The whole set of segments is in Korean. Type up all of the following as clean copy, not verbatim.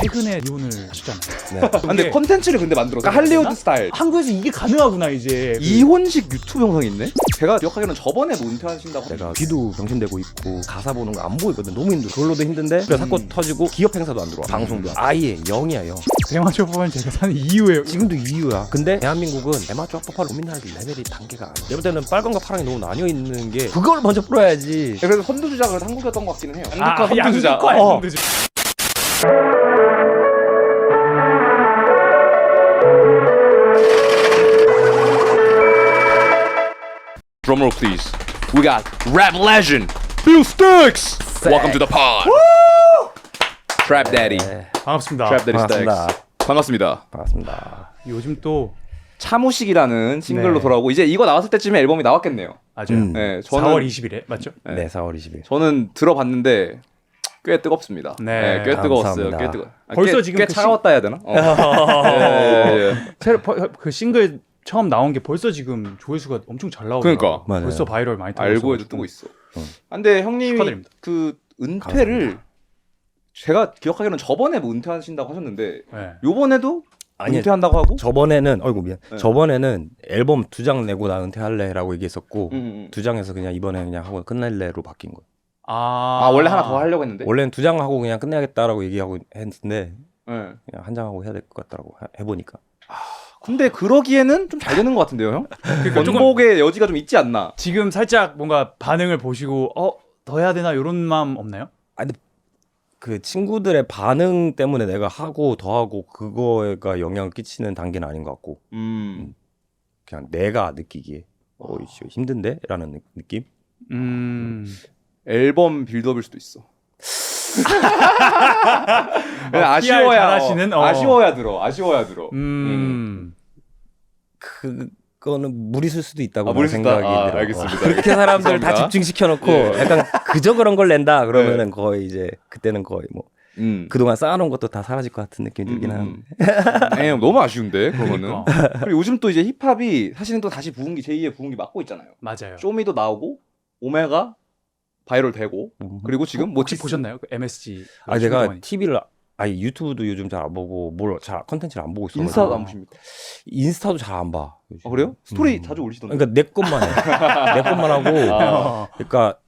최근에 이혼을 하셨잖아요. 네. 근데 컨텐츠를 근데 만들었어. 그러니까 할리우드 스타일. 한국에서 이게 가능하구나 이제. 이혼식 유튜브 영상이 있네? 제가 기억하기로는 저번에 뭐 은퇴하신다고. 내가 귀도 병신되고 있고 가사 보는 거 안 보이거든. 너무 힘들어. 그걸로도 힘든데 그래 사건 터지고 기업 행사도 안 들어와. 방송도 아예 0이야 0. 대마초 법을 제가 사는 이유예요. 지금도 이유야. 근데 대한민국은 대마초 합법화를 고민할 레벨이 단계가 아니야. 내가 볼 때는 빨강과 파랑이 너무 나뉘어 있는 게 그걸 먼저 풀어야지. 그래서 선두주자가 한국이었던 것 같기는 해요. 아, 한국과 선두주자. 양극화의 선두주자. Drumroll please. We got rap legend Bill Stacks. Welcome to the pod. Trap Daddy. 반갑습니다. Trap Daddy 반갑습니다. Stacks. 반갑습니다. 반갑습니다. 요즘 또 차무식이라는 싱글로 네. 돌아오고 이제 이거 나왔을 때쯤에 앨범이 나왔겠네요. 맞아요. 네, 저는 4월 20일에 맞죠? 네 4월 20일. 저는 들어봤는데 꽤 뜨겁습니다. 네, 꽤 뜨거웠어요. 감사합니다. 꽤 뜨거. 벌써 꽤, 지금 꽤 그 차가웠다 해야 되나? 예. 그 싱글 처음 나온 게 벌써 지금 조회수가 엄청 잘 나오더라고요. 그러니까. 맞아요. 벌써 바이럴 많이 타고 알고에도 있어가지고. 뜨고 있어. 근데 형님이 축하드립니다. 그 은퇴를 감사합니다. 제가 기억하기로는 저번에 뭐 은퇴하신다고 하셨는데 네. 요번에도 아니, 은퇴한다고 하고 저번에는 어이구 미안. 네. 저번에는 앨범 2장 내고 나 은퇴할래라고 얘기했었고 음. 2장에서 그냥 이번에 그냥 하고 끝낼래로 바뀐 거예요. 아 원래 하나 더 하려고 했는데 원래는 2장 하고 그냥 끝내야겠다라고 얘기하고 했는데 네. 그냥 한 장 하고 해야 될 것 같더라고 해보니까. 근데 그러기에는 좀 잘 되는 것 같은데요 형? 그러니까 조금 번복의 여지가 좀 있지 않나? 지금 살짝 뭔가 반응을 보시고 더 해야 되나 이런 마음 없나요? 그 친구들의 반응 때문에 내가 하고 더 하고 그거가 영향을 끼치는 단계는 아닌 것 같고 그냥 내가 느끼기에 이씨 힘든데? 라는 느낌? 앨범 빌드업일 수도 있어. PR 잘하시는? 아쉬워야 들어. 그거는 무리일 수도 있다고 무리수다. 생각이 들어. 알겠습니다. 그렇게 사람들 다 감사합니다. 집중시켜놓고 예. 약간 그저 그런 걸 낸다 그러면은 거의 이제 그때는 거의 뭐 그동안 쌓아놓은 것도 다 사라질 것 같은 느낌이 들긴 하는데. 에이, 너무 아쉬운데 그러면은. 그러니까. 그리고 요즘 또 이제 힙합이 사실은 또 다시 부흥기 제2의 부흥기 맞고 있잖아요. 맞아요. 쇼미도 나오고 오메가 바이럴 되고 그리고 지금 뭐 혹시 보셨나요? 그 MSG. 내가 TV를 아니 유튜브도 요즘 잘 안 보고 뭘 잘 컨텐츠를 안 보고 있어. 인스타도 안 보십니까? 인스타도 잘 안 봐. 요즘. 아, 그래요? 스토리 자주 올리시던데. 그러니까 내 것만 해. 내 것만 하고. 그러니까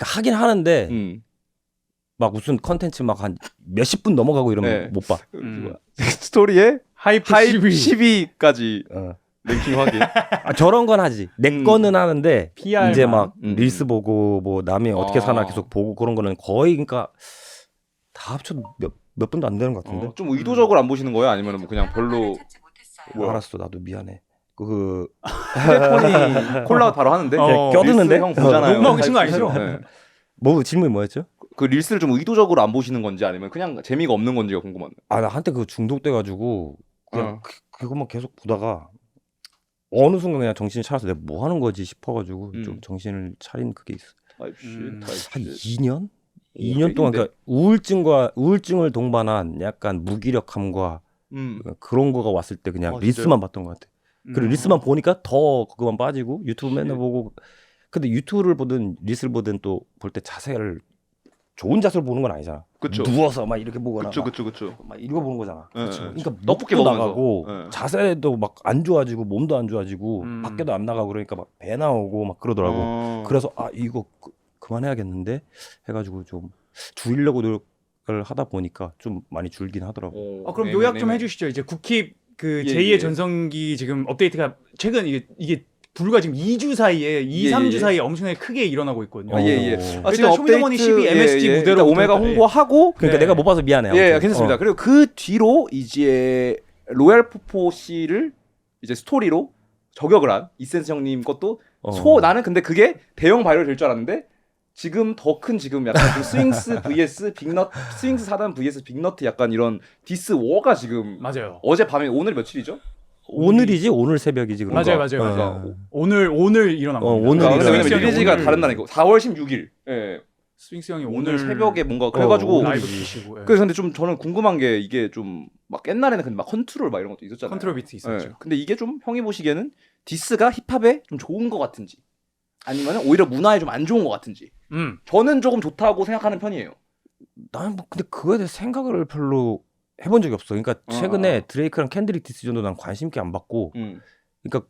하긴 하는데 막 무슨 컨텐츠 막 한 몇십 분 넘어가고 이러면 네. 못 봐. 스토리에 하이프 하이프 12. 12까지 어. 랭킹 확인. 저런 건 하지. 내 거는 하는데 PR 이제 만. 막 릴스 보고 뭐 남이 어떻게 사나 계속 보고 그런 거는 거의 그러니까 다 합쳐도 몇 분도 안 되는 것 같은데. 좀 의도적으로 안 보시는 거예요? 아니면 뭐 그냥 별로 뭐야? 알았어, 나도 미안해. 휴대폰이 콜라웃 바로 하는데 껴드는데? 릴스 형 보잖아요. 녹음하고 계신 거 아니죠? 네. 뭐 질문이 뭐였죠? 그 릴스를 좀 의도적으로 안 보시는 건지 아니면 그냥 재미가 없는 건지가 궁금하네. 나 한때 그거 중독돼가지고 그냥 어. 그것만 계속 보다가 어느 순간 그냥 정신이 차려서 내가 뭐 하는 거지 싶어가지고 좀 정신을 차린 그게 있어. 한 2년? 2년 동안 그러니까 우울증을 동반한 약간 무기력함과 그런 거가 왔을 때 그냥 릴스만 봤던 것 같아. 그리고 릴스만 보니까 더 그거만 빠지고 유튜브 맨날 보고. 근데 유튜브를 보든 릴스를 보든 또 볼 때 자세를 좋은 자세로 보는 건 아니잖아. 그쵸. 누워서 막 이렇게 보거나 그쵸. 막 이거 보는 거잖아. 그쵸. 그러니까 떡볶이 떡볶이 먹으면서. 나가고 네. 자세도 막 안 좋아지고 몸도 안 좋아지고 밖에도 안 나가고 그러니까 막 배 나오고 막 그러더라고. 그래서 이거 그만해야겠는데 해가지고 좀 줄이려고 노력을 하다 보니까 좀 많이 줄긴 하더라고. 그럼 요약 좀 해주시죠. 이제 국힙 그 제2의 전성기 지금 업데이트가 최근 이게 불과 지금 2주 사이에 3주 사이에 엄청나게 크게 일어나고 있거든요. 지금 쇼미더머니 12 MSG 무대로 일단 오메가 홍보하고 그러니까 내가 못 봐서 미안해. 아무튼. 괜찮습니다. 그리고 그 뒤로 이제 로얄 포포 씨를 이제 스토리로 저격을 한 이센스 형님 것도 나는 근데 그게 대형 바이럴 될 줄 알았는데 지금 더 큰 지금 약간 좀 스윙스 vs 빅너트 스윙스 4단 vs 빅너트 약간 이런 디스 워가 지금 맞아요. 어젯밤에 오늘 며칠이죠? 오늘이지 오늘 새벽이지. 맞아요. 오늘 일어난 겁니다. 오늘 왜냐면 일어난 리리지가 다른다니까. 4월 16일. 예. 스윙스 형이 오늘 새벽에 뭔가 그래가지고 라이브 키시고. 그래서 근데 좀 저는 궁금한 게 이게 좀 막 옛날에는 근데 막 컨트롤 막 이런 것도 있었잖아요. 컨트롤 비트 있었죠. 근데 이게 좀 형이 보시기에는 디스가 힙합에 좀 좋은 것 같은지 아니면 오히려 문화에 좀 안 좋은 것 같은지. 저는 조금 좋다고 생각하는 편이에요. 나는 뭐 근데 그거에 대해 생각을 별로 해본 적이 없어. 그러니까 최근에 드레이크랑 켄드릭 디스전도 난 관심 있게 안 받고, 그러니까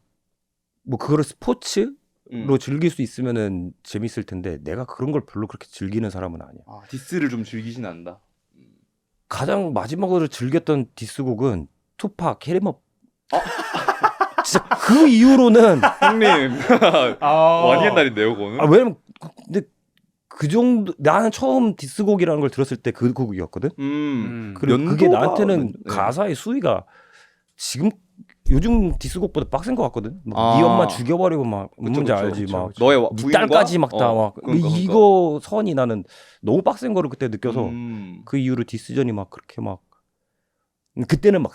뭐 그거를 스포츠로 즐길 수 있으면은 재밌을 텐데 내가 그런 걸 별로 그렇게 즐기는 사람은 아니야. 아, 디스를 좀 즐기진 않는다. 가장 마지막으로 즐겼던 디스곡은 투팍 캐리머. 진짜 그 이후로는 형님 많이 옛날인데요, 그거는. 왜냐면 근데 그 정도 나는 처음 디스곡이라는 걸 들었을 때 그 곡이었거든. 그리고 그게 나한테는 가사의 수위가 지금 요즘 디스곡보다 빡센 것 같거든. 네 엄마 죽여버리고 막 뭔지 알지? 막 너의 네 딸까지 막 다 막 이거 선이 나는 너무 빡센 거를 그때 느껴서 그 이후로 디스전이 막 그렇게 막 그때는 막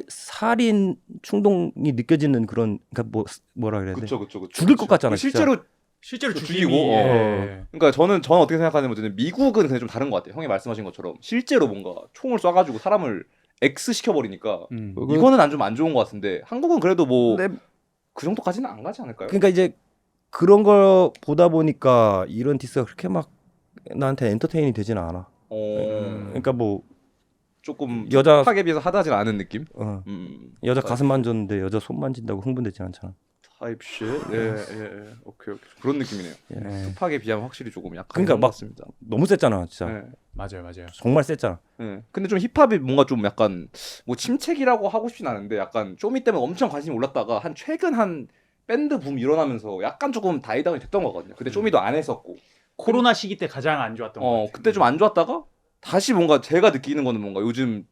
살인 충동이 느껴지는 그런 그러니까 뭐라 그래야 돼? 그쵸. 죽일 것 같잖아. 실제로 죽이고. 그러니까 저는 어떻게 생각하냐면 미국은 근데 좀 다른 것 같아요. 형이 말씀하신 것처럼 실제로 뭔가 총을 쏴가지고 사람을 X 시켜버리니까 이거는 안 좋은 것 같은데 한국은 그래도 뭐 그 정도까지는 안 가지 않을까요? 그러니까 이제 그런 걸 보다 보니까 이런 디스가 그렇게 막 나한테 엔터테인이 되지는 않아. 그러니까 뭐 조금 여자 팍에 비해서 하다진 않은 느낌? 여자 가슴 만졌는데 여자 손 만진다고 흥분되진 않잖아. 타입쉣. 예. 오케이. 그런 느낌이네요. 투팍에 비하면 확실히 조금 약간 그러니까 막 같습니다. 너무 셌잖아, 진짜. 네. 맞아요. 정말 셌잖아. 근데 좀 힙합이 뭔가 좀 약간 뭐 침체기라고 하고 싶진 않은데 약간 쇼미 때문에 엄청 관심이 올랐다가 한 최근 한 밴드 붐 일어나면서 약간 조금 다이다운이 됐던 거거든요. 그때 쇼미도 안 했었고 코로나 시기 때 가장 안 좋았던 것 같아요. 그때 좀 안 좋았다가 다시 뭔가 제가 느끼는 거는 뭔가 요즘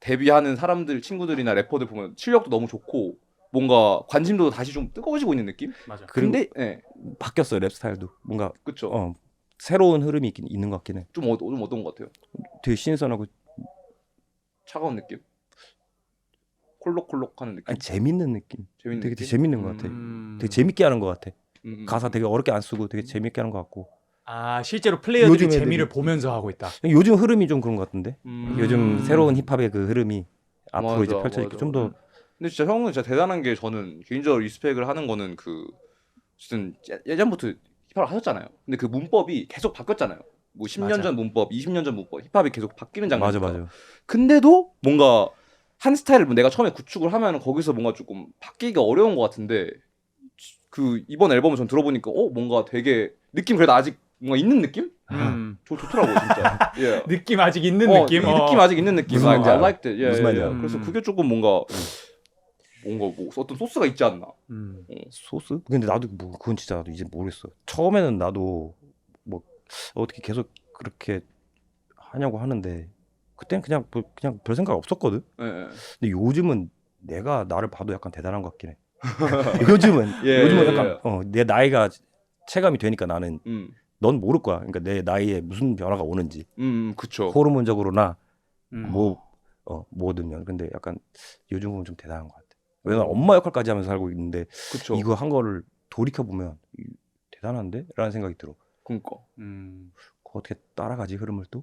데뷔하는 사람들 친구들이나 래퍼들 보면 실력도 너무 좋고 뭔가 관심도 다시 좀 뜨거워지고 있는 느낌? 맞아. 근데 바뀌었어요, 랩 스타일도. 뭔가 그쵸. 새로운 흐름이 있는 것 같긴 해. 좀 어떤 것 같아요? 되게 신선하고 차가운 느낌? 콜록콜록하는 느낌? 아니, 재밌는 느낌. 되게 재밌는 것 같아. 되게 재밌게 하는 것 같아. 가사 되게 어렵게 안 쓰고 되게 재밌게 하는 것 같고. 아, 실제로 플레이어들이 재미를 보면서 하고 있다. 요즘 흐름이 좀 그런 것 같은데. 요즘 새로운 힙합의 그 흐름이 앞으로 이제 펼쳐지고 좀 더. 근데 진짜 형은 진짜 대단한 게 저는 개인적으로 리스펙을 하는 거는 어쨌든 예전부터 힙합을 하셨잖아요. 근데 그 문법이 계속 바뀌었잖아요. 뭐 10년 전 문법, 20년 전 문법, 힙합이 계속 바뀌는 장면이니까. 맞아. 근데도 뭔가 한 스타일을 내가 처음에 구축을 하면 거기서 뭔가 조금 바뀌기가 어려운 것 같은데 그 이번 앨범을 전 들어보니까 뭔가 되게 느낌 그래도 아직 뭔가 있는 느낌? 좋더라고요 진짜. Yeah. 느낌 아직 있는 느낌? 느낌 아직 있는 느낌. 무슨 말인지 I liked it. 무슨 말인지 알아. 그래서 그게 조금 뭔가 뭐 어떤 소스가 있지 않나. 소스? 근데 나도 뭐 그건 진짜 나도 이제 모르겠어. 처음에는 나도 뭐 어떻게 계속 그렇게 하냐고 하는데 그때는 그냥 별 생각 없었거든. 근데 요즘은 내가 나를 봐도 약간 대단한 것 같긴 해. 요즘은 약간 내 나이가 체감이 되니까 나는 넌 모를 거야. 그러니까 내 나이에 무슨 변화가 오는지. 그쵸. 호르몬적으로나 뭐든요. 근데 약간 요즘은 좀 대단한 것 같아. 왜냐면 엄마 역할까지 하면서 살고 있는데 그쵸. 이거 한 거를 돌이켜 보면 대단한데? 라는 생각이 들어. 그러니까. 그거 어떻게 따라가지 흐름을 또?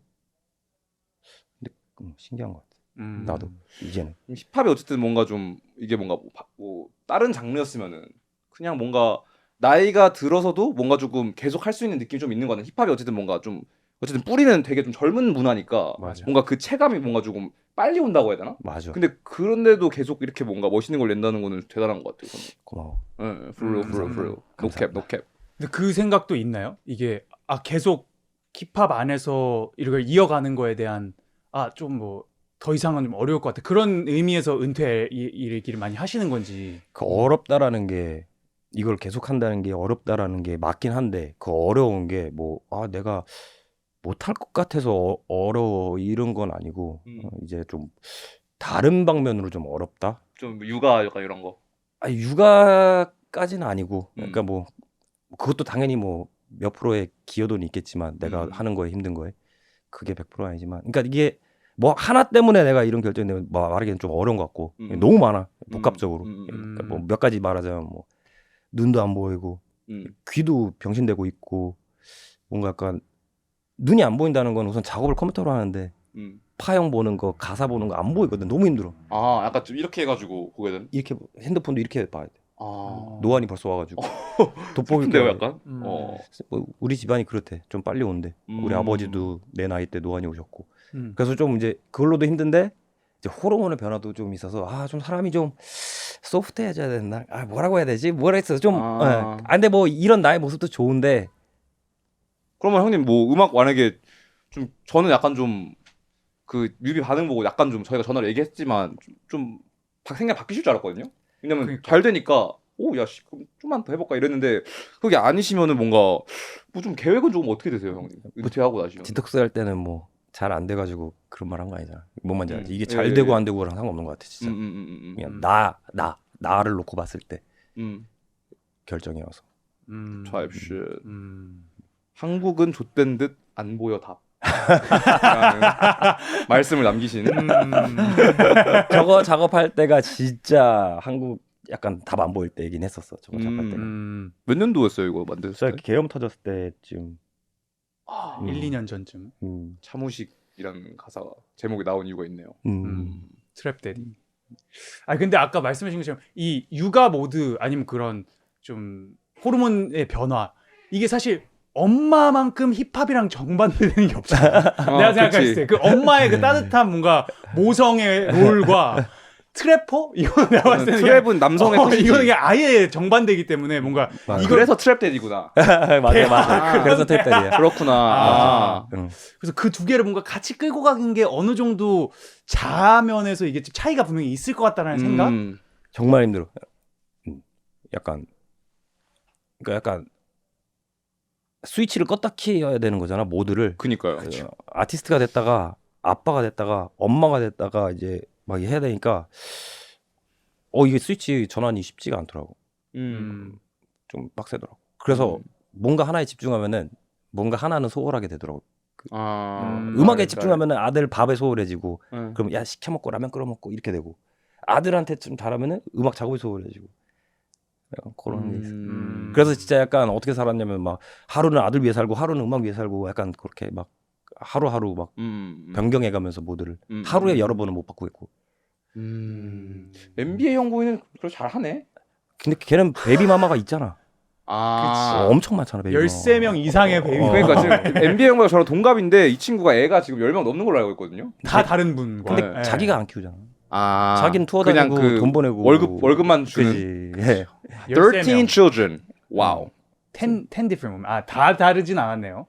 근데 신기한 것 같아. 나도 이제는. 힙합이 어쨌든 뭔가 좀 이게 뭔가 뭐 다른 장르였으면은 그냥 뭔가 나이가 들어서도 뭔가 조금 계속 할 수 있는 느낌이 좀 있는 거 같아. 힙합이 어쨌든 뭔가 좀 어쨌든 뿌리는 되게 좀 젊은 문화니까 맞아. 뭔가 그 체감이 뭔가 조금 빨리 온다고 해야 되나? 맞아. 근데 그런데도 계속 이렇게 뭔가 멋있는 걸 낸다는 거는 대단한 것 같아요. 고마워. for real. No cap. 근데 그 생각도 있나요? 이게 계속 힙합 안에서 이걸 이어가는 거에 대한 좀 뭐 더 이상은 좀 어려울 것 같아. 그런 의미에서 은퇴 얘기를 많이 하시는 건지. 그 어렵다라는 게 이걸 계속 한다는 게 어렵다라는 게 맞긴 한데 그 어려운 게 뭐 내가 못할 것 같아서 어려워 이런 건 아니고 이제 좀 다른 방면으로 좀 어렵다. 좀 육아 약간 이런 거. 육아까지는 아니고 그러니까 뭐 그것도 당연히 뭐 몇 프로의 기여도는 있겠지만 내가 하는 거에 힘든 거에 그게 100% 아니지만 그러니까 이게 뭐 하나 때문에 내가 이런 결정을 말하기는 좀 어려운 것 같고 너무 많아 복합적으로. 그러니까 뭐 몇 가지 말하자면 뭐 눈도 안 보이고 귀도 병신되고 있고 뭔가 약간 눈이 안 보인다는 건 우선 작업을 컴퓨터로 하는데 파형 보는 거 가사 보는 거 안 보이거든. 너무 힘들어. 약간 좀 이렇게 해가지고 보게 되는? 이렇게 핸드폰도 이렇게 봐야 돼. 노안이 벌써 와가지고 돋보기인데요 약간? 뭐 우리 집안이 그렇대. 좀 빨리 온대. 우리 아버지도 내 나이 때 노안이 오셨고 그래서 좀 이제 그걸로도 힘든데 이제 호르몬의 변화도 좀 있어서 좀 사람이 좀 소프트해져야 되나? 뭐라고 해야 되지? 뭐라 했어? 좀 근데 뭐 이런 나의 모습도 좋은데 그러면 형님 뭐 음악 만약에 좀 저는 약간 좀 그 뮤비 반응 보고 약간 좀 저희가 전화로 얘기했지만 좀 생각 바뀌실 줄 알았거든요. 왜냐면 그러니까. 잘 되니까 오야 씨 그럼 좀만 더 해볼까 이랬는데 그게 아니시면은 뭔가 뭐 좀 계획은 조금 어떻게 되세요 형님? 은퇴하고 나시면. 디톡스 할 때는 뭐 잘 안 돼가지고 그런 말 한 거 아니잖아. 뭔 말인지 알지? 이게 잘 예, 되고 예. 안 되고랑 상관없는 것 같아 진짜. 그냥 나를 놓고 봤을 때 결정이어서. 좌입시. 음. 한국은 좆된 듯 안 보여 답. 라는 말씀을 남기신. 저거 작업할 때가 진짜 한국 약간 답 안 보일 때이긴 했었어. 저거 작업할 때가. 몇 년도였어요 이거 만들었을 진짜 때? 계엄 터졌을 때쯤. 1, 2년 전쯤. 차무식이라는 가사 제목이 나온 이유가 있네요. 트랩 데디. 근데 아까 말씀하신 것처럼 이 육아 모드 아니면 그런 좀 호르몬의 변화 이게 사실 엄마만큼 힙합이랑 정반대되는 게 없잖아. 내가 생각했을 때 그 엄마의 그 따뜻한 뭔가 모성의 롤과 트래퍼 이거는 내가 봤을 때는 트랩은 남성의 뜻이지. 이거는 그냥 아예 정반대기 때문에 뭔가 그래서 트랩 데디구나. 맞아. 그래서 트랩들이야. 그렇구나. 그래서 그 두 개를 뭔가 같이 끌고 가는 게 어느 정도 자면에서 이게 좀 차이가 분명히 있을 것 같다라는 생각. 정말 힘들어. 약간 스위치를 껐다 켜야 되는 거잖아 모드를. 그니까요. 아티스트가 됐다가 아빠가 됐다가 엄마가 됐다가 이제 막 해야 되니까 이게 스위치 전환이 쉽지가 않더라고. 좀 빡세더라고. 그래서 뭔가 하나에 집중하면은 뭔가 하나는 소홀하게 되더라고. 음악에 집중하면은 아들 밥에 소홀해지고 그럼 야 시켜 먹고 라면 끓여 먹고 이렇게 되고 아들한테 좀 잘하면은 음악 작업이 소홀해지고 약간 그런 게 있어. 그래서 진짜 약간 어떻게 살았냐면 막 하루는 아들 위해 살고 하루는 음악 위해 살고 약간 그렇게 막 하루하루 막 변경해가면서 모드를 하루에 여러 번은 못 바꾸고 있고. NBA 형부인은 그걸 잘하네. 근데 걔는 베이비 마마가 있잖아. 엄청 많잖아 베이비. 13명 이상의 베이비. 그러니까 지금 NBA 형부가 저랑 동갑인데 이 친구가 애가 지금 10명 넘는 걸로 알고 있거든요. 다 다른 분과. 근데 자기가 안 키우잖아. 자기는 투어 그냥 다니고 돈 보내고 월급만 주는. 그지. 13 children. 와우. 10 different. 다 다르진 않았네요.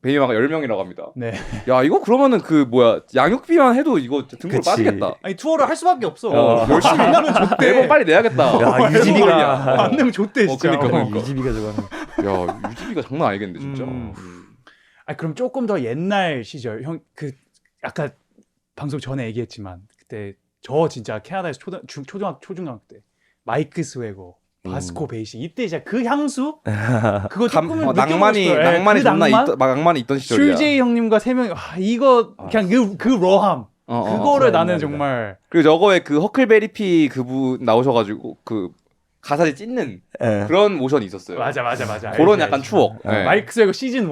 베이마가 10명이라고 합니다. 네. 야 이거 그러면은 그 뭐야 양육비만 해도 이거 등급으로 빠지겠다. 아니 투어를 할 수밖에 없어. 열심히 안 내면 좋대. 매번 빨리 내야겠다. 야 유지비가 안 내면 좋대 진짜. 그러니까. 유지비가 저거. 야 유지비가 장난 아니겠는데 진짜. 그럼 조금 더 옛날 시절 형 그 아까 방송 전에 얘기했지만 그때 저 진짜 캐나다에서 초등학교 초중학교 때 마이크 스웨거 바스코 베이시 이때 진짜 그 향수 그거 조금은 낭만이 낭만이 있던 시절이야. 슐제이 형님과 세 명이 이거 그냥 그 러함 그거를 나는 정말. 그리고 저거에 그 허클베리피 그분 나오셔가지고 그 가사를 찢는 그런 모션이 있었어요. 맞아. 그런 알지, 약간 알지. 추억. 마이크 스웨거 시즌 1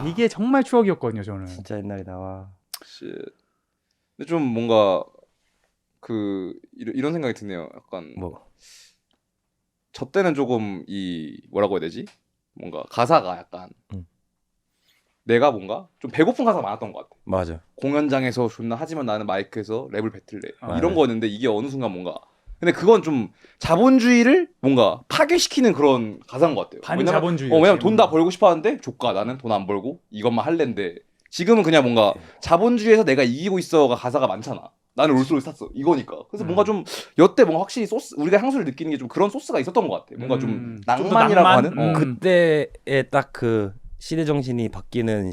이게 정말 추억이었거든요 저는. 진짜 옛날에 나와. 근데 좀 뭔가 그 이런 생각이 드네요. 약간 저 때는 조금 이 뭐라고 해야 되지? 뭔가 가사가 약간 내가 뭔가 좀 배고픈 가사가 많았던 것 같아. 맞아. 공연장에서 존나 하지만 나는 마이크에서 랩을 뱉을래. 이런 거였는데 이게 어느 순간 뭔가 근데 그건 좀 자본주의를 뭔가 파괴시키는 그런 가사인 것 같아요. 반자본주의. 왜냐면 돈 다 벌고 싶어 하는데 조카 나는 돈 안 벌고 이것만 할랜데 지금은 그냥 뭔가 자본주의에서 내가 이기고 있어가 가사가 많잖아. 나는 롤스로이스 샀어. 이거니까. 그래서 뭔가 좀 여태 뭔가 확실히 소스 우리가 향수를 느끼는 게 좀 그런 소스가 있었던 것 같아. 뭔가 좀 낭만이라고 하는. 그때의 딱 그 시대 정신이 바뀌는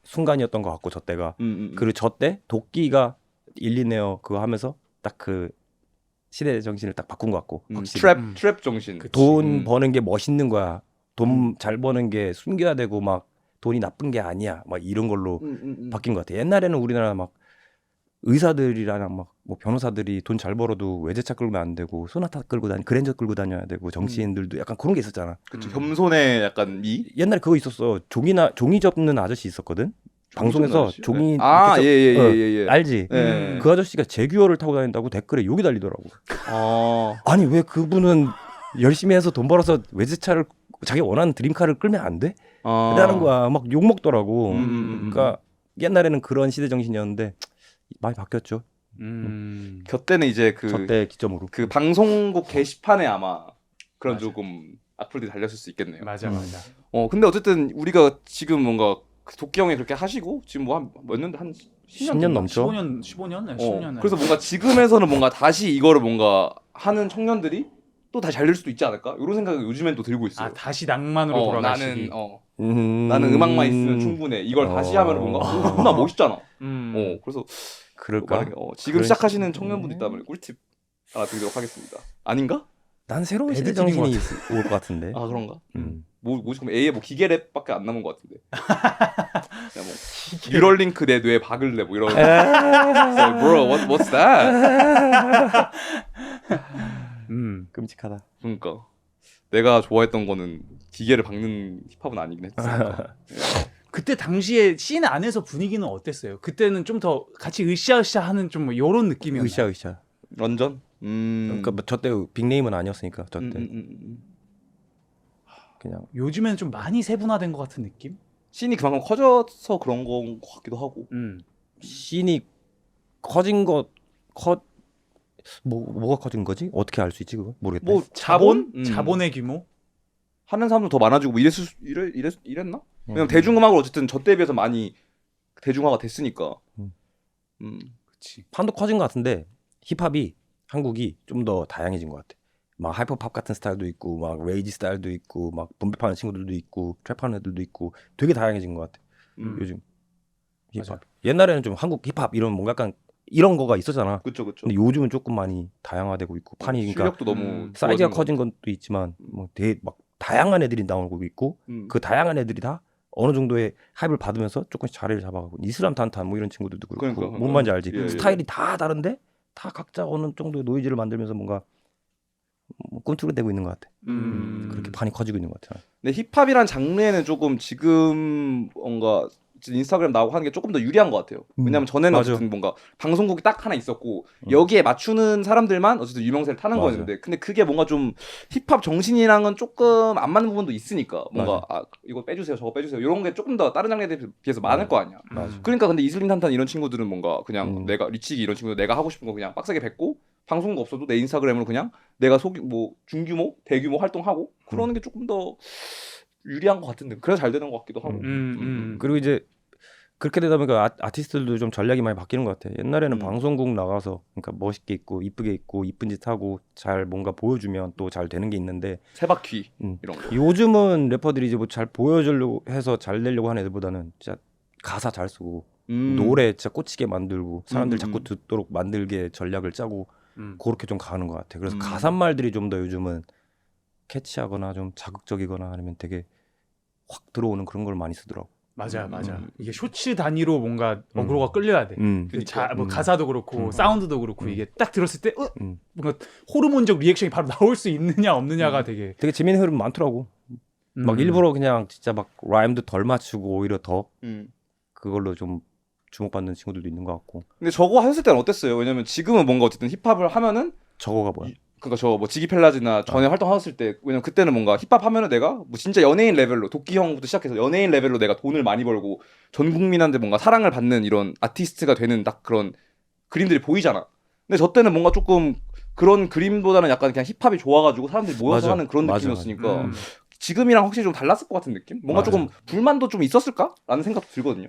순간이었던 것 같고 저 때가. 그리고 저 때 도끼가 일리네어 그거 하면서 딱 그 시대 정신을 딱 바꾼 것 같고. 트랩 정신. 돈 버는 게 멋있는 거야. 돈 잘 버는 게 숨겨야 되고 막 돈이 나쁜 게 아니야. 막 이런 걸로 바뀐 것 같아. 옛날에는 우리나라 막 의사들이랑 막 뭐 변호사들이 돈 잘 벌어도 외제차 끌면 안 되고 소나타 끌고 그랜저 끌고 다녀야 되고 정치인들도 약간 그런 게 있었잖아. 그쵸. 겸손의 약간 미. 옛날에 그거 있었어. 종이 접는 아저씨 있었거든. 방송에서 아저씨? 종이 예. 알지. 예. 그 아저씨가 제규어를 타고 다닌다고 댓글에 욕이 달리더라고. 아니 왜 그분은 열심히 해서 돈 벌어서 외제차를 자기 원하는 드림카를 끌면 안 돼? 라는 거야. 막 욕 먹더라고. 그러니까 옛날에는 그런 시대 정신이었는데 많이 바뀌었죠. 곁때는 이제 저때 기점으로. 그 방송국 게시판에 아마 그런 맞아. 조금 악플들이 달렸을 수 있겠네요. 맞아. 근데 어쨌든 우리가 지금 뭔가 그 도끼 형이 그렇게 하시고 지금 뭐 한 몇 년 한 10년 넘죠. 15년? 네, 10년. 그래서 뭔가 지금에서는 뭔가 다시 이거를 뭔가 하는 청년들이 또 다시 잘 될 수도 있지 않을까? 이런 생각이 요즘엔 또 들고 있어요. 아, 다시 낭만으로 돌아가시기. 나는 음악만 있으면 충분해. 이걸 다시 하면 뭔가 존나 멋있잖아. 그래서 그럴까? 만약에, 지금 시작하시는 청년분들 있다면 꿀팁 하나 드리도록 하겠습니다. 아닌가? 난 새로운 시대 배드 튀긴 정신이 올 것 같은데. 아 그런가? 뭐지 그럼 A에 뭐 기계랩밖에 안 남은 것 같은데. 그냥 뭐 뉴럴링크 내 뇌에 박을래 뭐 이런. So, bro, what's that? 끔찍하다. 그러니까 내가 좋아했던 거는 기계를 박는 힙합은 아니긴 했으니까. 그때 당시에 씬 안에서 분위기는 어땠어요? 그때는 좀 더 같이 으쌰으쌰하는 좀 요런 느낌이었나요? 으쌰. 런전? 그러니까 뭐 저때 빅네임은 아니었으니까 저때 그냥 요즘에는 좀 많이 세분화된 것 같은 느낌? 씬이 그만큼 커져서 그런 건 것 같기도 하고. 씬이 커진 뭐가 커진 거지? 어떻게 알 수 있지 그거? 모르겠다. 뭐 자본? 자본의 규모? 하는 사람도 더 많아지고 뭐 이랬나? 왜냐면 대중음악을 어쨌든 저때에 비해서 많이 대중화가 됐으니까. 그치. 판도 커진 것 같은데 힙합이 한국이 좀 더 다양해진 것 같아. 막 하이퍼팝 같은 스타일도 있고 막 레이지 스타일도 있고 막 분배파는 친구들도 있고 트랩하는 애들도 있고 되게 다양해진 것 같아. 요즘 힙합. 맞아. 옛날에는 좀 한국 힙합 이런 뭔가 약간 이런 거가 있었잖아. 그쵸. 근데 요즘은 조금 많이 다양화되고 있고 판이 그러니까 실력도 너무 사이즈가 좋아진 커진 것도 있지만 뭐 되게 막 다양한 애들이 나오고 있고 그 다양한 애들이 다 어느 정도의 하이브를 받으면서 조금씩 자리를 잡아가고 이슬람 탄탄 뭐 이런 친구들도 그렇고 그러니까. 뭔 말인지 알지? 예. 스타일이 다 다른데 다 각자 어느 정도의 노이즈를 만들면서 뭔가 뭐 꿈틀거리고 있는 것 같아. 그렇게 판이 커지고 있는 것 같아. 근데 힙합이란 장르에는 조금 지금 뭔가 인스타그램 나오고 하는 게 조금 더 유리한 것 같아요. 왜냐면 전에는 맞아. 어쨌든 뭔가 방송국이 딱 하나 있었고 여기에 맞추는 사람들만 어쨌든 유명세를 타는 맞아. 거였는데 근데 그게 뭔가 좀 힙합 정신이랑은 조금 안 맞는 부분도 있으니까 뭔가 이거 빼주세요 저거 빼주세요 이런 게 조금 더 다른 장르에 비해서 많을 거 아니야. 그러니까 근데 이슬림 탄탄 이런 친구들은 뭔가 그냥 내가 리치기 이런 친구들 내가 하고 싶은 거 그냥 빡세게 뱉고 방송국 없어도 내 인스타그램으로 그냥 내가 뭐 중규모 대규모 활동하고 그러는 게 조금 더 유리한 것 같은데 그래서 잘 되는 것 같기도 하고. 그리고 이제 그렇게 되다 보니까 아티스트들도 좀 전략이 많이 바뀌는 것 같아. 옛날에는 방송국 나가서 그러니까 멋있게 입고 이쁘게 입고 이쁜 짓 하고 잘 뭔가 보여주면 또 잘 되는 게 있는데 세바퀴 이런 거. 요즘은 래퍼들이 이제 뭐 잘 보여주려고 해서 잘 내려고 하는 애들보다는 진짜 가사 잘 쓰고 노래 진짜 꽂히게 만들고 사람들 자꾸 듣도록 만들게 전략을 짜고 그렇게 좀 가는 것 같아. 그래서 가사말들이 좀 더 요즘은 캐치하거나 좀 자극적이거나 아니면 되게 확 들어오는 그런 걸 많이 쓰더라고. 맞아. 이게 쇼츠 단위로 뭔가 어그로가 끌려야 돼. 뭐 가사도 그렇고 사운드도 그렇고 이게 딱 들었을 때 뭔가 호르몬적 리액션이 바로 나올 수 있느냐 없느냐가 되게 재밌는 흐름 많더라고. 막 일부러 그냥 진짜 막 라임도 덜 맞추고 오히려 더 그걸로 좀 주목받는 친구들도 있는 것 같고. 근데 저거 했을 때는 어땠어요? 왜냐면 지금은 뭔가 어쨌든 힙합을 하면은 저거가 뭐야? 그러니까 저 뭐 지기펠라즈나 전에 활동했을 때 왜냐면 그때는 뭔가 힙합 하면은 내가 뭐 진짜 연예인 레벨로 도끼 형부터 시작해서 연예인 레벨로 내가 돈을 많이 벌고 전 국민한테 뭔가 사랑을 받는 이런 아티스트가 되는 딱 그런 그림들이 보이잖아. 근데 저 때는 뭔가 조금 그런 그림보다는 약간 그냥 힙합이 좋아가지고 사람들이 모여서 하는 그런 느낌이었으니까 지금이랑 확실히 좀 달랐을 것 같은 느낌? 뭔가 조금 불만도 좀 있었을까라는 생각도 들거든요.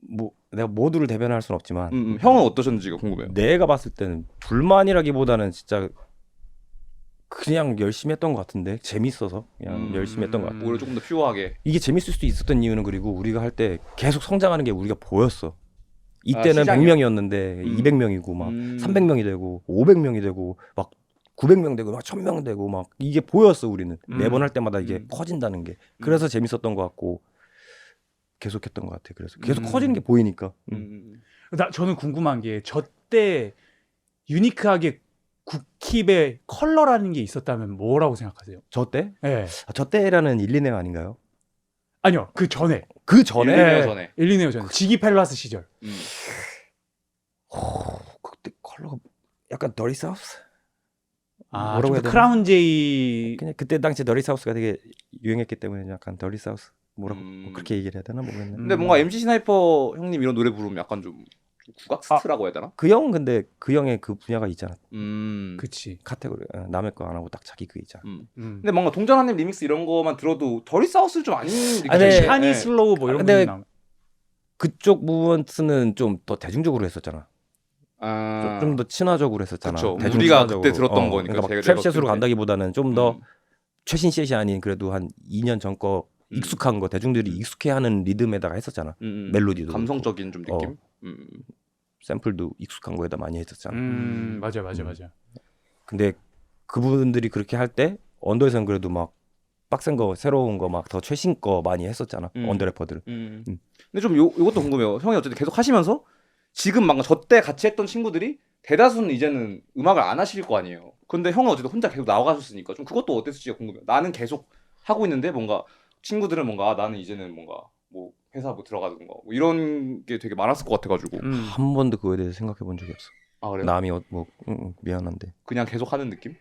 뭐 내가 모두를 대변할 수는 없지만 형은 어떠셨는지가 궁금해요. 내가 봤을 때는 불만이라기보다는 진짜 그냥 열심히 했던 것 같은데 재밌어서 그냥 열심히 했던 것 같아. 오히려 조금 더 퓨어하게. 이게 재밌을 수도 있었던 이유는 그리고 우리가 할 때 계속 성장하는 게 우리가 보였어. 이때는 100명이었는데 200명이고 막 300명이 되고 500명이 되고 막 900명 되고 막 1000명 되고 막 이게 보였어. 우리는 매번 할 때마다 이게 커진다는 게. 그래서 재밌었던 것 같고 계속했던 것 같아. 그래서 계속 커지는 게 보이니까. 저는 궁금한 게 저 때 유니크하게 국힙의 컬러라는 게 있었다면 뭐라고 생각하세요? 저 때? 네. 저 때라는 일리네어 아닌가요? 아니요, 그 전에. 그 전에? 일리네어 전에. 일리네어 전에. 지기펠라스 시절. 그때 컬러가 약간 더리 사우스? 뭐라고 해야 되나? 크라운 제이. 그냥 그때 당시 더리 사우스가 되게 유행했기 때문에 약간 더리 사우스 뭐라고 뭐 그렇게 얘기를 해야 되나 모르겠네. 근데 뭔가 MC 스나이퍼 형님 이런 노래 부르면 약간 좀 국악스트라고 해야 되나? 그 형 근데 그 형의 그 분야가 있잖아. 그치. 카테고리 남의 거 안 하고 딱 자기 그 있잖아. 근데 뭔가 동전한님 리믹스 이런 거만 들어도 덜이 사우스 좀 아닌 느낌이 네. 샤니 슬로우 뭐 이런 근데 분이 나오면. 그쪽 무브먼트는 좀 더 대중적으로 했었잖아. 좀 더 친화적으로 했었잖아. 그쵸. 대중 우리가 친화적으로. 그때 들었던 거니까, 그러니까 제가 막 트랩 셋으로 들었을 때. 간다기보다는 좀 더 최신 셋이 아닌 그래도 한 2년 전 거 익숙한 거 대중들이 익숙해하는 리듬에다가 했었잖아. 멜로디도 감성적인 좀 느낌. 샘플도 익숙한 거에다 많이 했었잖아. 맞아. 근데 그분들이 그렇게 할 때 언더에서는 그래도 막 빡센 거 새로운 거 막 더 최신 거 많이 했었잖아. 언더 래퍼들은. 근데 좀 요것도 궁금해요. 형이 어쨌든 계속 하시면서 지금 막 저때 같이 했던 친구들이 대다수는 이제는 음악을 안 하실 거 아니에요. 근데 형은 어쨌든 혼자 계속 나와가셨으니까 좀 그것도 어땠을지가 궁금해요. 나는 계속 하고 있는데 뭔가 친구들은 뭔가 나는 이제는 뭔가 뭐 회사 뭐 들어가든가 뭐 이런 게 되게 많았을 것 같아가지고. 한 번도 그거에 대해서 생각해 본 적이 없어. 아 그래요? 남이 미안한데. 그냥 계속 하는 느낌?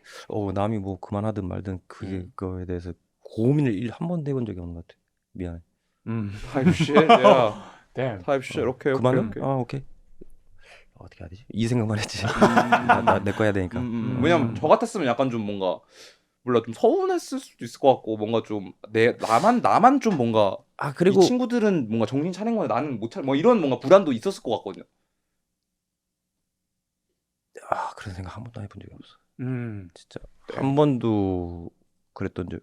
남이 뭐 그만하든 말든 그거에 대해서 고민을 한 번도 해본 적이 없는 것 같아. 미안해. 타입씨, 야, 네. 타입씨, 이렇게 그만해? 오케이. 어떻게 해야 되지? 이 생각만 했지. 나 내 거 해야 되니까. 왜냐면 저 같았으면 약간 좀 뭔가 몰라 좀 서운했을 수도 있을 것 같고 뭔가 좀 나만 좀 뭔가 그리고 이 친구들은 뭔가 정신 차린 거야 나는 못 차려 뭐 이런 뭔가 불안도 있었을 것 같거든요. 그런 생각 한 번도 해본 적이 없어. 진짜 네. 한 번도 그랬던 적이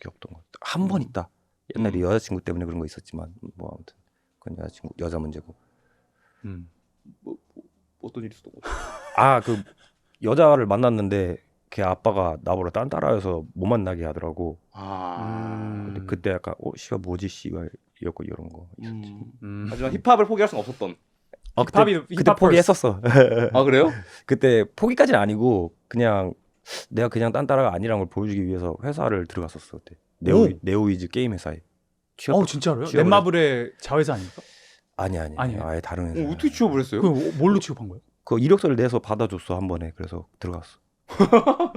없던 것 같아. 한 번 있다. 옛날에 여자친구 때문에 그런 거 있었지만 뭐 아무튼 그건 여자 문제고. 뭐 어떤 일이 있었던 거죠? 그 여자를 만났는데 걔 아빠가 나보러 딴 따라해서 못 만나게 하더라고. 근데 그때 약간 씨발 뭐지 씨발 이었고 이런 거 있었지. 하지만 힙합을 포기할 수는 없었던. 그때 포기했었어. 아 그래요? 그때 포기까지는 아니고 그냥 내가 그냥 딴 따라가 아니란 걸 보여주기 위해서 회사를 들어갔었어 그때. 네오위즈 게임 회사에. 진짜로요? 넷마블의 자회사 아닙니까? 아니야. 아니에요? 아예 다른 회사. 어떻게 취업을 했어요? 그 뭘로 취업한 거예요? 그 이력서를 내서 받아줬어 한 번에. 그래서 들어갔어.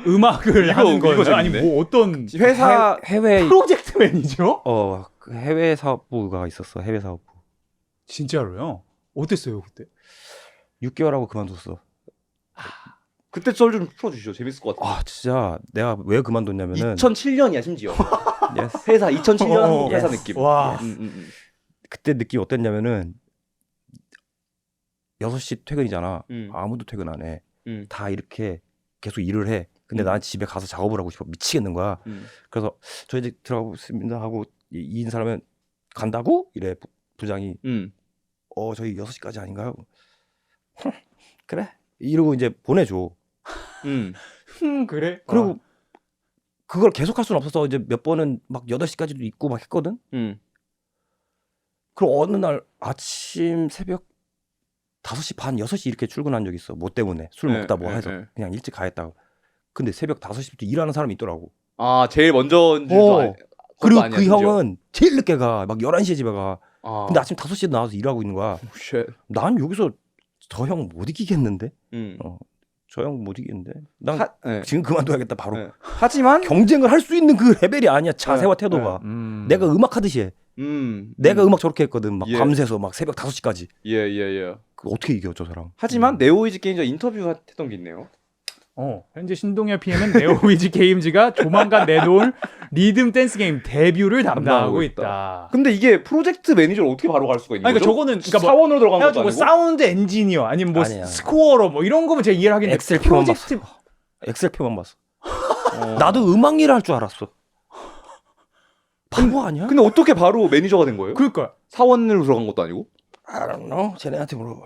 음악을 하는 이거 거예요? 아니 재밌네. 뭐 어떤 회사 해외 프로젝트 매니저? 그 해외 사업부가 있었어. 해외 사업부. 진짜로요? 어땠어요 그때? 6개월하고 그만뒀어. 그때 썰 좀 풀어주시죠. 재밌을 것 같아요. 진짜 내가 왜 그만뒀냐면은 2007년이야 심지어. yes. 회사 2007년 한국 회사 yes. 느낌. 와. 그때 느낌 어땠냐면은 6시 퇴근이잖아. 음. 아무도 퇴근 안 해. 음. 다 이렇게 계속 일을 해. 근데 나는 집에 가서 작업을 하고 싶어. 미치겠는 거야. 그래서 저 이제 들어가겠습니다 하고 이 사람은 간다고? 이래 부장이. 저희 6시까지 아닌가요? 그래. 이러고 이제 보내줘. 그래? 그리고 그걸 계속 할 수는 없어서 이제 몇 번은 막 8시까지도 있고 막 했거든. 그리고 어느 날 아침 새벽 5시 반, 6시 이렇게 출근한 적이 있어. 뭐 때문에 술 먹다 뭐 해서 그냥 일찍 가겠다고. 근데 새벽 5시부터 일하는 사람이 있더라고. 제일 먼저 그리고 그 형은 제일 늦게 가. 막 11시에 집에 가. 근데 아침 5시에 나와서 일하고 있는 거야. 난 여기서 저 형 못 이기겠는데? 저 형 못 이기겠는데? 난 지금 그만둬야겠다 바로. 하지만 경쟁을 할 수 있는 그 레벨이 아니야. 자세와 태도가. 내가 음악 하듯이 해. 내가 음악 저렇게 했거든. 막 밤새서 막 새벽 5시까지. 예. 어떻게 이겨 저 사람? 하지만 네오이즈 게임즈 인터뷰 했던 게 있네요. 현재 신동엽 PM은 네오위즈 게임즈가 조만간 내놓을 리듬 댄스 게임 데뷔를 담당하고 있다. 근데 이게 프로젝트 매니저를 어떻게 바로 갈 수가 있는 거죠? 그러니까 저거는 그러니까 뭐 사원으로 들어간 것도 뭐 아니고 사운드 엔지니어 아니면 뭐 아니야. 스코어러 뭐 이런 거면 제가 이해를 하겠는데 엑셀표만 프로젝트 봤어. 엑셀표만 봤어. 나도 음악 일을 할 줄 알았어. 바보 아니야? 근데 어떻게 바로 매니저가 된 거예요? 그러니까 사원으로 들어간 것도 아니고? I don't know. 쟤네한테 물어봐.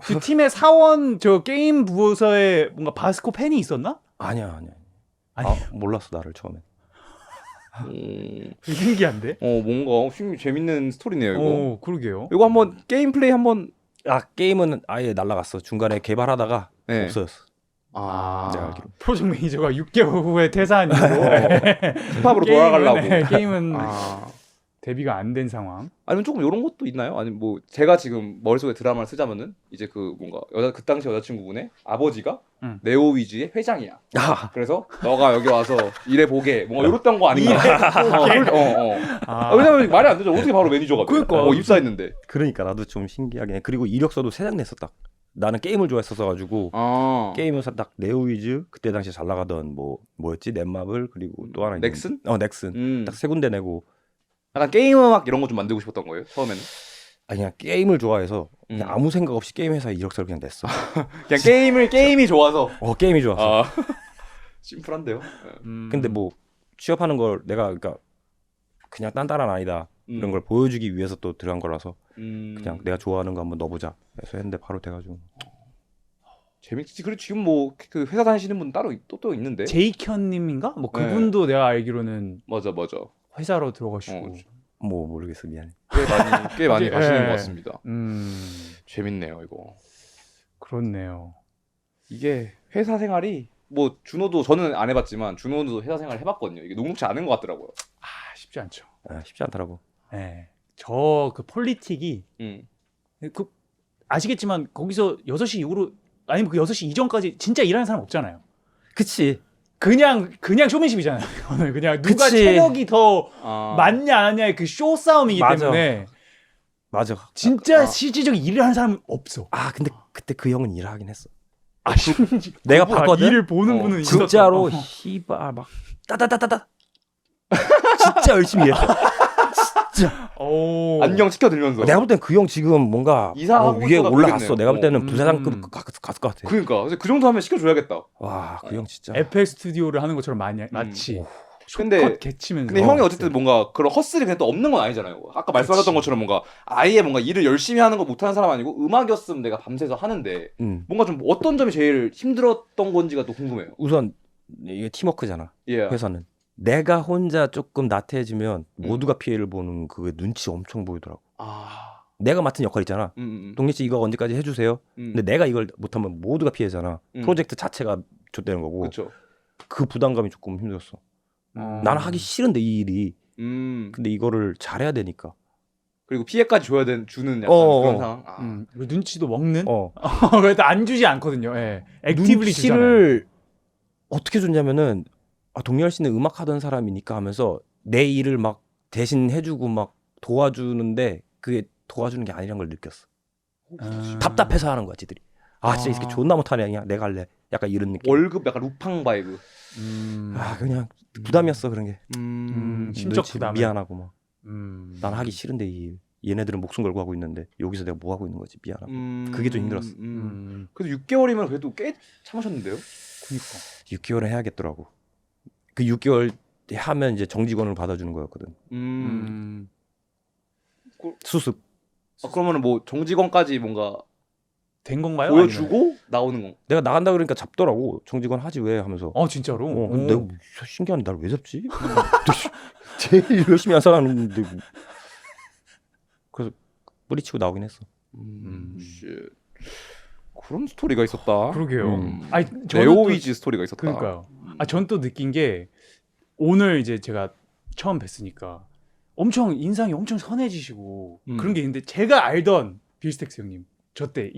그 팀의 사원 저 게임 부서에 뭔가 바스코 팬이 있었나? 아니야. 아니. 몰랐어 나를 처음에. 신기한데? 뭔가 재밌는 스토리네요 이거. 그러게요. 이거 한번 게임 플레이 한번. 게임은 아예 날라갔어. 중간에 개발하다가 없어졌어. 내가 알기로. 프로젝트 매니저가 6개월 후에 퇴사한 이후로 힙합으로 돌아가려고. 게임은 데뷔가 안 된 상황. 아니면 조금 이런 것도 있나요? 아니면 뭐 제가 지금 머릿속에 드라마를 쓰자면은 이제 그 뭔가 그 당시 여자친구분의 아버지가 네오위즈의 회장이야. 아, 그래서 너가 여기 와서 일해 보게 뭔가 이랬던 거 아닌가? 왜냐면 말이 안 되죠. 어떻게 바로 매니저가 돼? 그러니까. 입사했는데. 그러니까 나도 좀 신기하게. 그리고 이력서도 3장 냈어 딱. 나는 게임을 좋아했었어 가지고 게임에서 딱 네오위즈 그때 당시 잘 나가던 뭐였지 넷마블 그리고 또 하나 넥슨? 넥슨 딱 3군데 내고. 약간 게임 음악 이런 거 좀 만들고 싶었던 거예요 처음에는? 아니 그냥 게임을 좋아해서 그냥 아무 생각 없이 게임 회사에 이력서를 그냥 냈어. 그냥 게임이 좋아서. 게임이 좋아서. 심플한데요. 근데 뭐 취업하는 걸 내가 그러니까 그냥 딴따란 아니다 이런 걸 보여주기 위해서 또 들어간 거라서 그냥 내가 좋아하는 거 한번 넣어보자 해서 했는데 바로 돼가지고. 재밌지. 그리고 지금 뭐 그 회사 다니시는 분 따로 또 있는데. 제이현님인가? 뭐 그분도 내가 알기로는 맞아. 회사로 들어가시고. 뭐 모르겠어 미안해. 꽤 많이 가시는 것 같습니다. 재밌네요 이거. 그렇네요. 이게 회사 생활이 뭐 준호도 저는 안 해봤지만 준호도 회사 생활 해봤거든요. 이게 녹록지 않은 것 같더라고요. 쉽지 않죠. 쉽지 않더라고. 네. 저 그 폴리틱이 그 아시겠지만 거기서 6시 이후로 아니면 그 6시 이전까지 진짜 일하는 사람 없잖아요. 그치. 그냥 쇼맨십이잖아요. 이거는 그냥 누가 그치. 체력이 더 많냐 안 하냐의 그 쇼 싸움이기 맞아. 때문에 맞아. 진짜 실질적인 일을 하는 사람은 없어. 근데 그때 그 형은 일을 하긴 했어. 내가 봤거든? 일을 보는 분은 있었다. 진짜로 씨발 막 따다다다다 진짜 열심히 일했어. 진짜. 안경 시켜들면서. 내가 볼 땐 그 형 지금 뭔가 이사하고 위에 올라갔어. 모르겠네요. 내가 볼 때는 부사장급 갔을 것 같아. 그러니까 그 정도 하면 시켜줘야겠다. 와, 그 형 진짜. FL 스튜디오를 하는 것처럼 마치 근데 숏컷 개치면서. 근데 형이 어쨌든 뭔가 그런 헛슬이 그냥 또 없는 건 아니잖아요. 아까 말씀하셨던 것처럼 뭔가 아예 뭔가 일을 열심히 하는 거 못하는 사람 아니고 음악이었으면 내가 밤새서 하는데 뭔가 좀 어떤 점이 제일 힘들었던 건지가 또 궁금해요. 우선 이게 팀워크잖아. 예. 회사는 내가 혼자 조금 나태해지면 모두가 피해를 보는 그게 눈치 엄청 보이더라고. 내가 맡은 역할 있잖아. 동네 씨 이거 언제까지 해주세요. 근데 내가 이걸 못하면 모두가 피해잖아. 프로젝트 자체가 좆되는 거고. 그쵸. 그 부담감이 조금 힘들었어. 나는 하기 싫은데 이 일이. 근데 이거를 잘해야 되니까. 그리고 피해까지 주는 약간 그런 상황. 그리고 눈치도 먹는. 그래도 안 주지 않거든요. 예. 액티브리 주잖아요. 눈치를 어떻게 줬냐면은 동열 씨는 음악 하던 사람이니까 하면서 내 일을 막 대신 해주고 막 도와주는데 그게 도와주는 게 아니란 걸 느꼈어. 답답해서 하는 거야, 지들이. 진짜 이렇게 존나 못하네, 그냥 내가 할래. 약간 이런 느낌. 월급 약간 루팡 바이브. 그냥 부담이었어 그런 게. 심적 부담. 미안하고 막. 난 하기 싫은데 이 일. 얘네들은 목숨 걸고 하고 있는데 여기서 내가 뭐 하고 있는 거지 미안하고. 그게 좀 힘들었어. 그래도 6개월이면 그래도 꽤 참으셨는데요? 그니까. 6개월은 해야겠더라고. 그 6개월 하면 이제 정직원을 받아주는 거였거든. 수습. 그러면은 뭐 정직원까지 뭔가 된 건가요? 보여주고 아니면? 나오는 건? 내가 나간다 그러니까 잡더라고. 정직원 하지 왜 하면서. 진짜로? 근데 내가 신기한데 날 왜 잡지? 제일 열심히 한 사람인데. 그래서 뿌리치고 나오긴 했어. 그런 스토리가 있었다. 그러게요. 네오위즈 스토리가 있었다. 그러니까요. 전 또 느낀 게 오늘 이제 제가 처음 뵀으니까 엄청 인상이 엄청 선해지시고 그런 게 있는데 제가 알던 빌스텍스 형님 저 때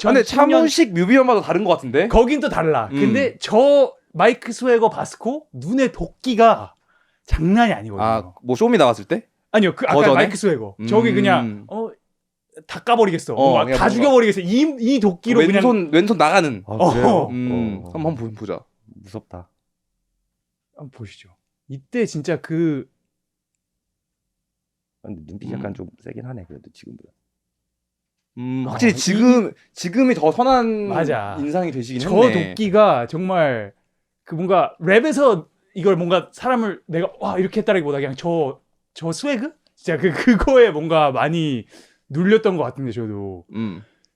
근데 차문식 뮤비엄마도 다른 것 같은데? 거긴 또 달라. 근데 저 마이크 스웨거 바스코 눈에 도끼가 장난이 아니거든요. 뭐 쇼미 나왔을 때? 아니요, 그 아까 마이크 스웨거 저기 그냥 다 까버리겠어. 다 죽여버리겠어. 이 도끼로 왼손 나가는. 그래요? 한번 보자. 무섭다. 한번 보시죠. 이때 진짜 근데 눈빛이 약간 좀 세긴 하네 그래도 지금보다. 확실히 지금이 더 선한 인상이 되시긴 했네. 저 도끼가 정말 그 뭔가 랩에서 이걸 뭔가 사람을 내가 이렇게 했다라기보다 그냥 저 스웨그? 진짜 그거에 뭔가 많이 눌렸던 것 같은데 저도.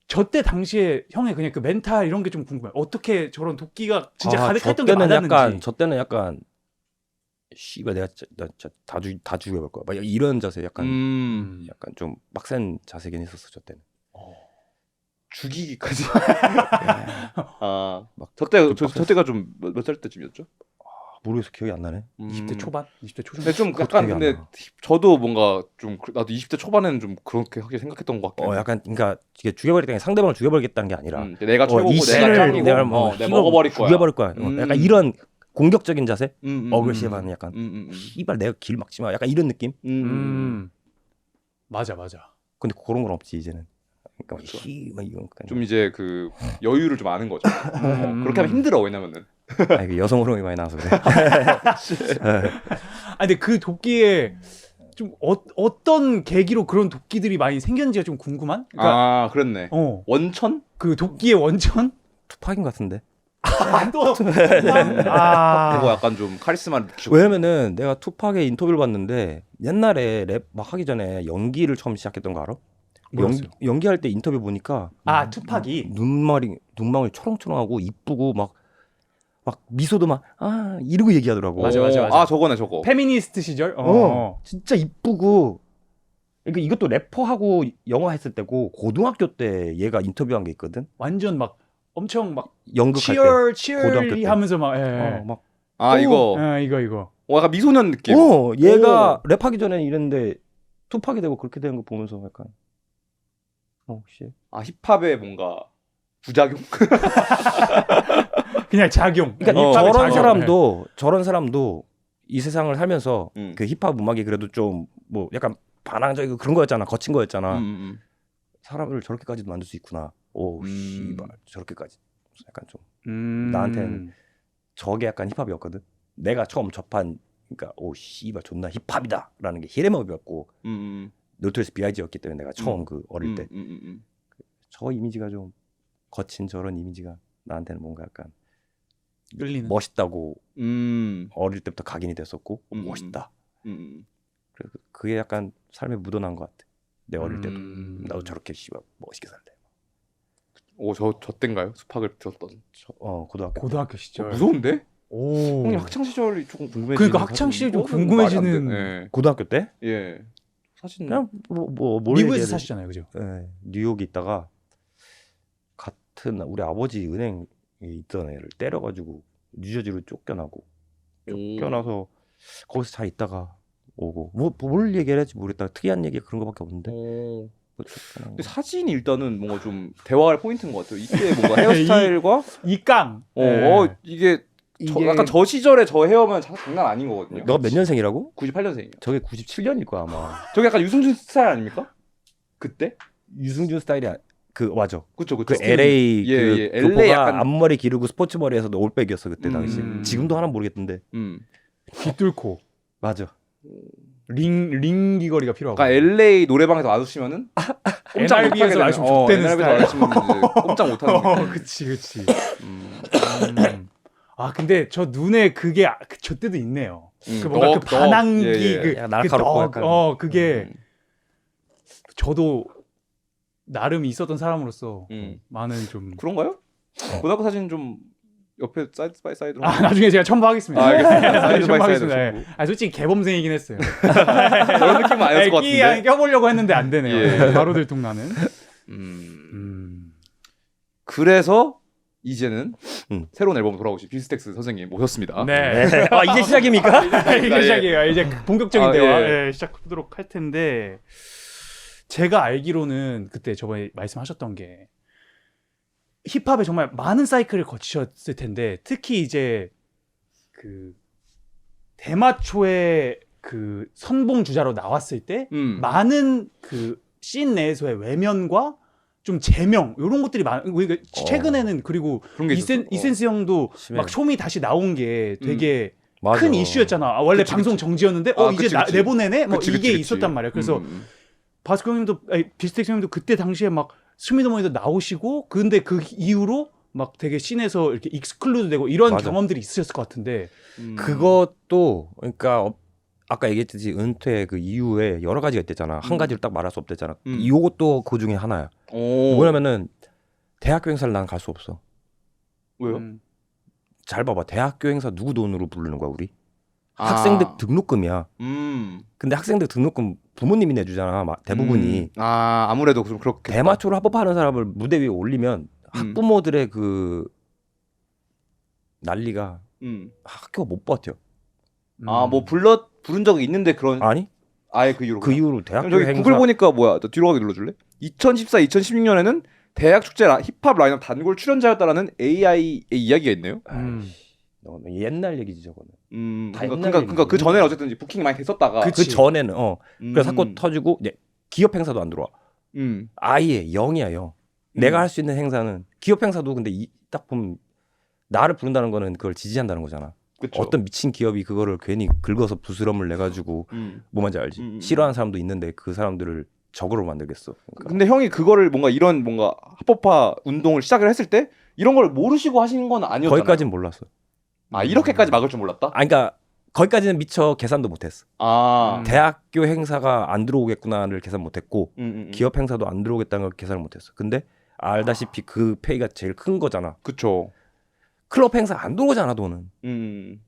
저 때 당시에 형의 그냥 그 멘탈 이런 게 좀 궁금해요. 어떻게 저런 도끼가 진짜 가득했던 게 맞았는지. 저 때는 약간 씨발 내가 다 죽여볼 거야. 막 이런 자세 약간 좀 빡센 자세긴 했었어 저 때는. 죽이기까지. 저 때가 좀 몇 살 때쯤이었죠? 모르겠어 기억이 안 나네. 20대 초반? 20대 초중? 근데 좀 그것도 약간 기억이 안 근데 나. 저도 뭔가 좀 나도 20대 초반에는 좀 그렇게 하게 생각했던 것 같긴 해. 약간 그러니까 이게 죽여버리겠다는 게 상대방을 죽여버리겠다는 게 아니라 내가 최고고 이 내가 씨를 짱이고 내가 뭐 내가 이거 먹어버릴 거야. 죽여버릴 거야. 약간 이런 공격적인 자세, 어그레시브한 약간 음. 이발 내가 길 막지 마. 약간 이런 느낌. 맞아 맞아. 근데 그런 건 없지 이제는. 그러니까 그렇죠. 막 이건 좀 이제 그 여유를 좀 아는 거죠. 그렇게 하면 힘들어 왜냐면은. 아니, 여성 호르몬이 많이 나와서 그래. 아 근데 그 도끼에 좀 어떤 계기로 그런 도끼들이 많이 생겼는지가 좀 궁금한? 그러니까 그렇네. 원천? 그 도끼의 원천? 투팍인 것 같은데. 또 그거 약간 좀 카리스마를 느끼고. 왜냐면은 내가 투팍의 인터뷰를 봤는데 옛날에 랩 막 하기 전에 연기를 처음 시작했던 거 알아? 연기할 때 인터뷰 보니까 투팍이 눈망울 초롱초롱하고 이쁘고 막 미소도 막 이러고 얘기하더라고. 맞아. 저거네 저거. 페미니스트 시절? 진짜 이쁘고. 그러니까 이것도 래퍼하고 영화 했을 때고 고등학교 때 얘가 인터뷰한 게 있거든. 완전 막 엄청 막 연극할 때 고등학교 때. 하면서 막 이거 이거 약간 미소년 느낌. 얘가 랩하기 전에 이랬는데 투팍이 되고 그렇게 되는 거 보면서 약간 씨. 힙합의 뭔가 부작용? 그냥 작용. 그러니까 저런 사람도 이 세상을 살면서 그 힙합 음악이 그래도 좀 뭐 약간 반항적이고 그런 거였잖아. 거친 거였잖아. 사람을 저렇게까지도 만들 수 있구나. 씨발 저렇게까지. 약간 좀 나한테는 저게 약간 힙합이었거든. 내가 처음 접한 그러니까 씨발 존나 힙합이다라는 게 히레업이었고 노토리스 B.I.G였기 때문에 내가 처음 그 어릴 때 저 이미지가 좀 거친 저런 이미지가 나한테는 뭔가 약간 끌리는. 멋있다고 어릴 때부터 각인이 됐었고 멋있다. 그래서 그게 약간 삶에 묻어난 것 같아. 내 어릴 때도 나도 저렇게 씨발 멋있게 살래. 저 땐가요? 수팍을 들었던. 고등학교 시절. 무서운데? 오. 형님 학창 시절이 조금 궁금해지는. 그러니까 학창 시절 좀 궁금해지는. 네. 고등학교 때? 예. 사실 그냥 뭘 미국에서 사시잖아요, 그죠? 네, 뉴욕에 있다가 같은 우리 아버지 은행에 있던 애를 때려가지고 뉴저지로 쫓겨나서 거기서 잘 있다가 오고 뭘 얘기를 할지 모르겠다. 특이한 얘기 그런 거밖에 없는데. 근데 사진이 일단은 뭔가 좀 대화할 포인트인 것 같아요. 이때 뭔가 헤어스타일과 이깡. 이게 약간 저 시절에 저 헤어면 장난 아닌 거거든요. 너가 몇 년생이라고? 98년생이요. 저게 97년일 거야 아마. 저게 약간 유승준 스타일 아닙니까? 그때? 유승준 스타일이 맞아. 그쵸. 그 LA LA 교포가 약간 앞머리 기르고 스포츠 머리에서도 올백이었어 그때 당시. 지금도 하나 모르겠던데. 귀뚫고. 맞아. 링 귀걸이가 필요하고. 그러니까 LA 노래방에서 마주치면은 NRB에서 마주치면 족대는 스타일. 마주치면 꼼짝 못하는 거. 그치. 근데 저 눈에 그게 저 때도 있네요. 그 뭔가 그 반항기 그 날카롭고 약간. 그게 저도 나름 있었던 사람으로서 많은 좀 그런가요? 고등학교 사진 좀 옆에 사이드 바이 사이드로. 나중에 제가 첨부하겠습니다. 알겠습니다. 사이드 바이 첨부하겠습니다. 솔직히 개범생이긴 했어요. 그런 느낌은 아니었을 것 같은데. 껴보려고 했는데 안 되네요. 바로 들통나는. 그래서 이제는 새로운 앨범 돌아오신 비스텍스 선생님 모셨습니다. 네. 이제 시작입니까? 이제 시작이에요. 이제 본격적인 대화 예. 시작하도록 할 텐데 제가 알기로는 그때 저번에 말씀하셨던 게 힙합에 정말 많은 사이클을 거치셨을 텐데 특히 이제 그 대마초의 그 선봉 주자로 나왔을 때 많은 그 씬 내에서의 외면과 좀 제명 이런 것들이 그러니까 최근에는 그리고 이센스 형도 심해. 막 쇼미 다시 나온 게 되게 맞아. 큰 이슈였잖아. 원래 방송 정지였는데 이제 내보내네? 이게 있었단 말이야. 그래서 바스코 형님도 비스텍스 형님도 그때 당시에 막 스미더머니도 나오시고 근데 그 이후로 막 되게 씬에서 이렇게 익스클루드 되고 이런 경험들이 있으셨을 것 같은데 그것도 그러니까 아까 얘기했듯이 은퇴 그 이후에 여러 가지가 있댔잖아. 한 가지로 딱 말할 수 없댔잖아. 이것도 그 중에 하나야. 뭐냐면은 대학교 행사를 난 갈 수 없어. 왜요? 잘 봐봐. 대학교 행사 누구 돈으로 부르는 거야 우리? 학생들 등록금이야. 근데 학생들 등록금 부모님이 내주잖아. 대부분이. 아무래도 좀 그렇게. 대마초를 합법화하는 사람을 무대 위에 올리면 학부모들의 그 난리가 학교가 못 버텨. 아 뭐 부른 적이 있는데 그런 아니? 아예 그 이후로 그 이후로 대학교 저기 행사 구글 보니까 뭐야? 너 뒤로 가게 눌러줄래? 2014, 2016년에는 대학 축제 힙합 라인업 단골 출연자였다라는 AI의 이야기가 있네요. 너무 옛날 얘기지 저거는. 그러니까, 다 옛날 그러니까 그 얘기지. 전에 어쨌든 이제 부킹이 많이 됐었다가. 그치. 그 전에는 그래서 음. 사건 터지고 이제 기업 행사도 안 들어와. 아예 0이야 0. 내가 할 수 있는 행사는 기업 행사도 근데 딱 보면 나를 부른다는 거는 그걸 지지한다는 거잖아. 그쵸. 어떤 미친 기업이 그거를 괜히 긁어서 부스럼을 내 가지고 뭐 뭔지 알지? 싫어하는 사람도 있는데 그 사람들을 적으로 만들겠어. 그러니까. 근데 형이 그거를 뭔가 이런 뭔가 합법화 운동을 시작을 했을 때 이런 걸 모르시고 하시는 건 아니었잖아요. 거기까지는 몰랐어. 아 이렇게까지 막을 줄 몰랐다? 아 그러니까 거기까지는 미처 계산도 못했어. 아 대학교 행사가 안 들어오겠구나를 계산 못했고 기업 기업 행사도 안 들어오겠다는 걸 계산을 못했어. 근데 알다시피 그 페이가 제일 큰 거잖아. 그쵸. 클럽 행사 안 들어오잖아 돈은. 음.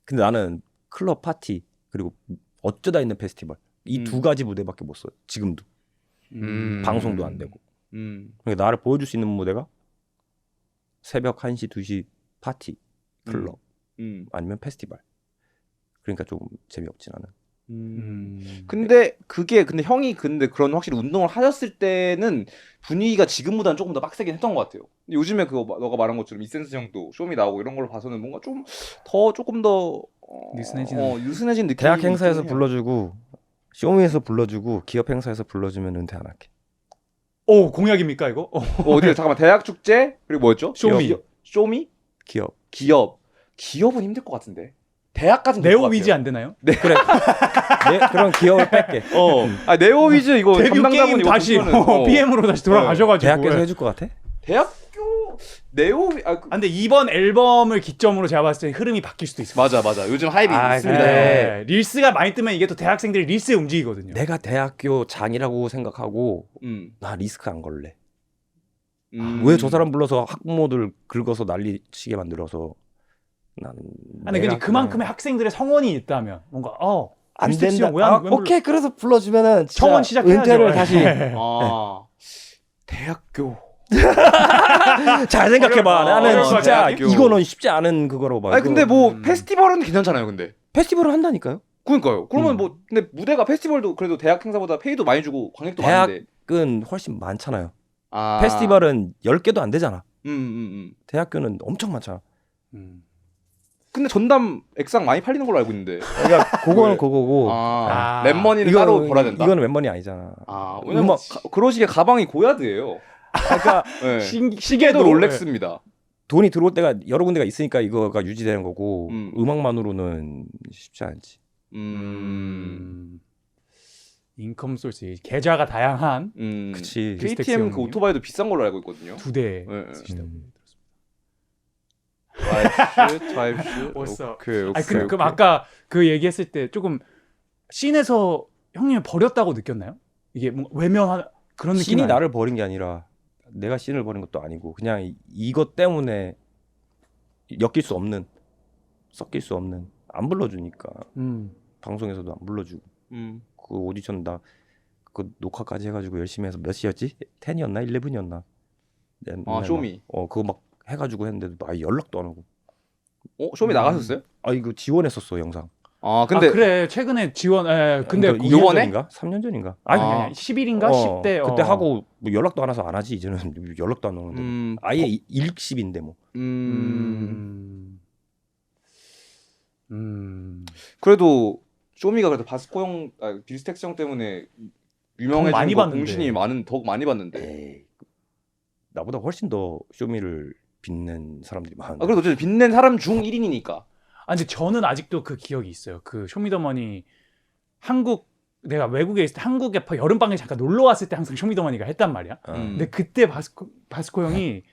근데 나는 클럽 파티 그리고 어쩌다 있는 페스티벌 이 두 가지 무대밖에 못 써. 지금도 방송도 안 되고. 그러니까 나를 보여줄 수 있는 무대가 새벽 1시 2시 파티 클럽 아니면 페스티벌. 그러니까 좀 재미없지 나는. 근데 형이 그런 확실히 운동을 하셨을 때는 분위기가 지금보다는 조금 더 빡세긴 했던 것 같아요. 근데 요즘에 그거 너가 말한 것처럼 이센스 형도 쇼미 나오고 이런 걸 봐서는 뭔가 조금 더 느슨해진 느낌. 대학 행사에서 불러주고 쇼미에서 불러주고 기업 행사에서 불러주면 은퇴 안 할게. 오 공약입니까 이거? 어디 잠깐만 대학 축제 그리고 뭐였죠? 쇼미. 쇼미? 기업. 기업은 힘들 것 같은데. 대학까지는 네오 위즈 안 되나요? 그래. 그런 기업을 뺄게. 네오 위즈 이거 데뷔 게임 이거 다시 보면은, PM으로 다시 돌아가셔가지고 대학교에서 해줄 것 같아? 대학교 네오 근데 이번 앨범을 기점으로 제가 봤을 때 흐름이 바뀔 수도 있어요. 맞아. 요즘 하이브 있습니다. 네. 릴스가 많이 뜨면 이게 또 대학생들이 릴스에 움직이거든요. 내가 대학교 장이라고 생각하고 나 리스크 안 걸래. 왜 저 사람 불러서 학부모들 긁어서 난리치게 만들어서 난. 아니 근데 그만큼의 학생들의 성원이 있다면 뭔가 안 릴스 된다. 왜 안 불러? 오케이 그래서 불러주면은 진짜 청원 시작해야죠. 은퇴를 다시. 대학교. 잘 생각해봐. 나는 어려워, 진짜 대학교. 이거는 쉽지 않은 그거라고 봐. 아니 근데 뭐 페스티벌은 괜찮잖아요, 근데. 페스티벌을 한다니까요? 그러니까요. 그러면 뭐 근데 무대가 페스티벌도 그래도 대학 행사보다 페이도 많이 주고 관객도 많은데. 대학은 훨씬 많잖아요. 페스티벌은 10개도 안 되잖아. 대학교는 엄청 많잖아. 근데 전담 액상 많이 팔리는 걸로 알고 있는데. 그러니까 그거는 그거고. 랩머니는 따로 벌어야 된다. 이거는 랩머니 아니잖아. 왜냐면 그러시기에 가방이 고야드예요. 그러니까 네. 시계도 롤렉스입니다. 돈이 들어올 때가 여러 군데가 있으니까 이거가 유지되는 거고 음악만으로는 쉽지 않지. 인컴 소스 계좌가 다양한 그치. KTM 그 오토바이도 비싼 걸로 알고 있거든요. 2대 네. 쓰시다고 타입 오케이. 아니 그럼 아까 그 얘기했을 때 조금 씬에서 형님을 버렸다고 느꼈나요? 이게 뭐 외면한 그런 느낌이 씬이 나를 버린 게 아니라 내가 씬을 버린 것도 아니고 그냥 이것 때문에 엮일 수 없는 섞일 수 없는 안 불러주니까 방송에서도 안 불러주고 그 오디션 나 그 녹화까지 해가지고 열심히 해서 몇 시였지? 10이었나? 11이었나? 쇼미. 그거 막 해가지고 했는데도 아예 연락도 안 하고. 쇼미 나가셨어요? 이거 지원했었어 영상. 근데 그래 최근에 지원 근데 그러니까 요번에 3년 전인가? 아니 10일인가 10대 그때 하고 뭐 연락도 안 와서 안 하지 이제는 연락도 안 오는데 아예 일십인데 뭐. 그래도 쇼미가 그래도 바스코 형, 빌스텍스 형 때문에 유명해진 많이 거 봤는데. 공신이 더 많이 봤는데. 에이, 나보다 훨씬 더 쇼미를 빛낸 사람들이 많은데. 그래도 어쨌든 빛낸 사람 중 1인이니까. 근데 저는 아직도 그 기억이 있어요. 그 쇼미더머니 내가 외국에 있을 때 한국에 여름방에 잠깐 놀러 왔을 때 항상 쇼미더머니가 했단 말이야. 근데 그때 바스코 형이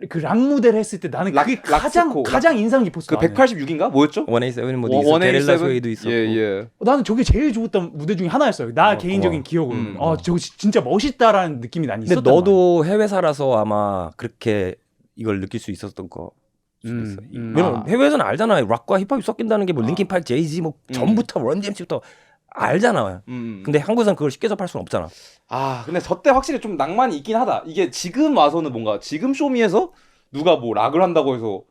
그 락 무대를 했을 때 나는 그게 가장 인상 깊었어. 그 186인가 뭐였죠? 187 뭐 있었고 데렐라 스웨이도 있었고. 예. 나는 저게 제일 좋았던 무대 중에 하나였어요. 나 개인적인 기억으로는. 저거 진짜 멋있다라는 느낌이 난 있었단 근데 너도 해외 살아서 아마 그렇게 이걸 느낄 수 있었던 거. 왜냐면 해외에서는 알잖아. 락과 힙합이 섞인다는 게 뭐 링킨 파크, 제이지 뭐 전부터 런 DMC부터 알잖아. 근데 한국에서는 그걸 쉽게 접할 수는 없잖아. 근데 저 때 확실히 좀 낭만이 있긴 하다. 이게 지금 와서는 뭔가 지금 쇼미에서 누가 뭐 락을 한다고 해서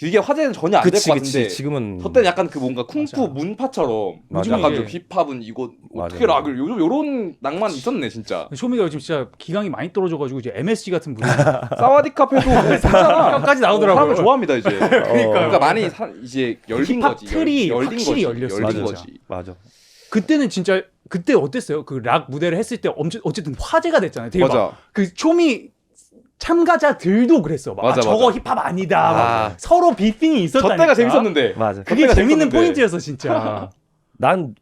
이게 화제는 전혀 안 될 것 그치 같은데 지금은 저 때는 약간 그 뭔가 쿵푸 맞아. 문파처럼 맞아. 약간 이게- 좀 힙합은 이거 맞아, 어떻게 맞아. 락을 요즘 요런 낭만 있었네 진짜. 쇼미가 요즘 진짜 기강이 많이 떨어져가지고 이제 MSG 같은 무대 사와디캅 해도 괜찮아. 뼈까지 나오더라고요. 사람을 좋아합니다 이제. 그러니까 많이 이제 열린 힙합 거지. 틀이 열린 확실히 거지. 열렸어, 열린 진짜. 거지. 맞아. 그때는 진짜 그때 어땠어요? 그 락 무대를 했을 때 어쨌든 화제가 됐잖아요. 되게 맞아. 막그 쇼미 참가자들도 그랬어. 막, 맞아, 아, 저거 맞아. 힙합 아니다. 막 아. 서로 비핑이 있었다니까. 저 때가 재밌었는데. 맞아. 그게 그때가 재밌는 재밌었는데. 포인트였어 진짜. 난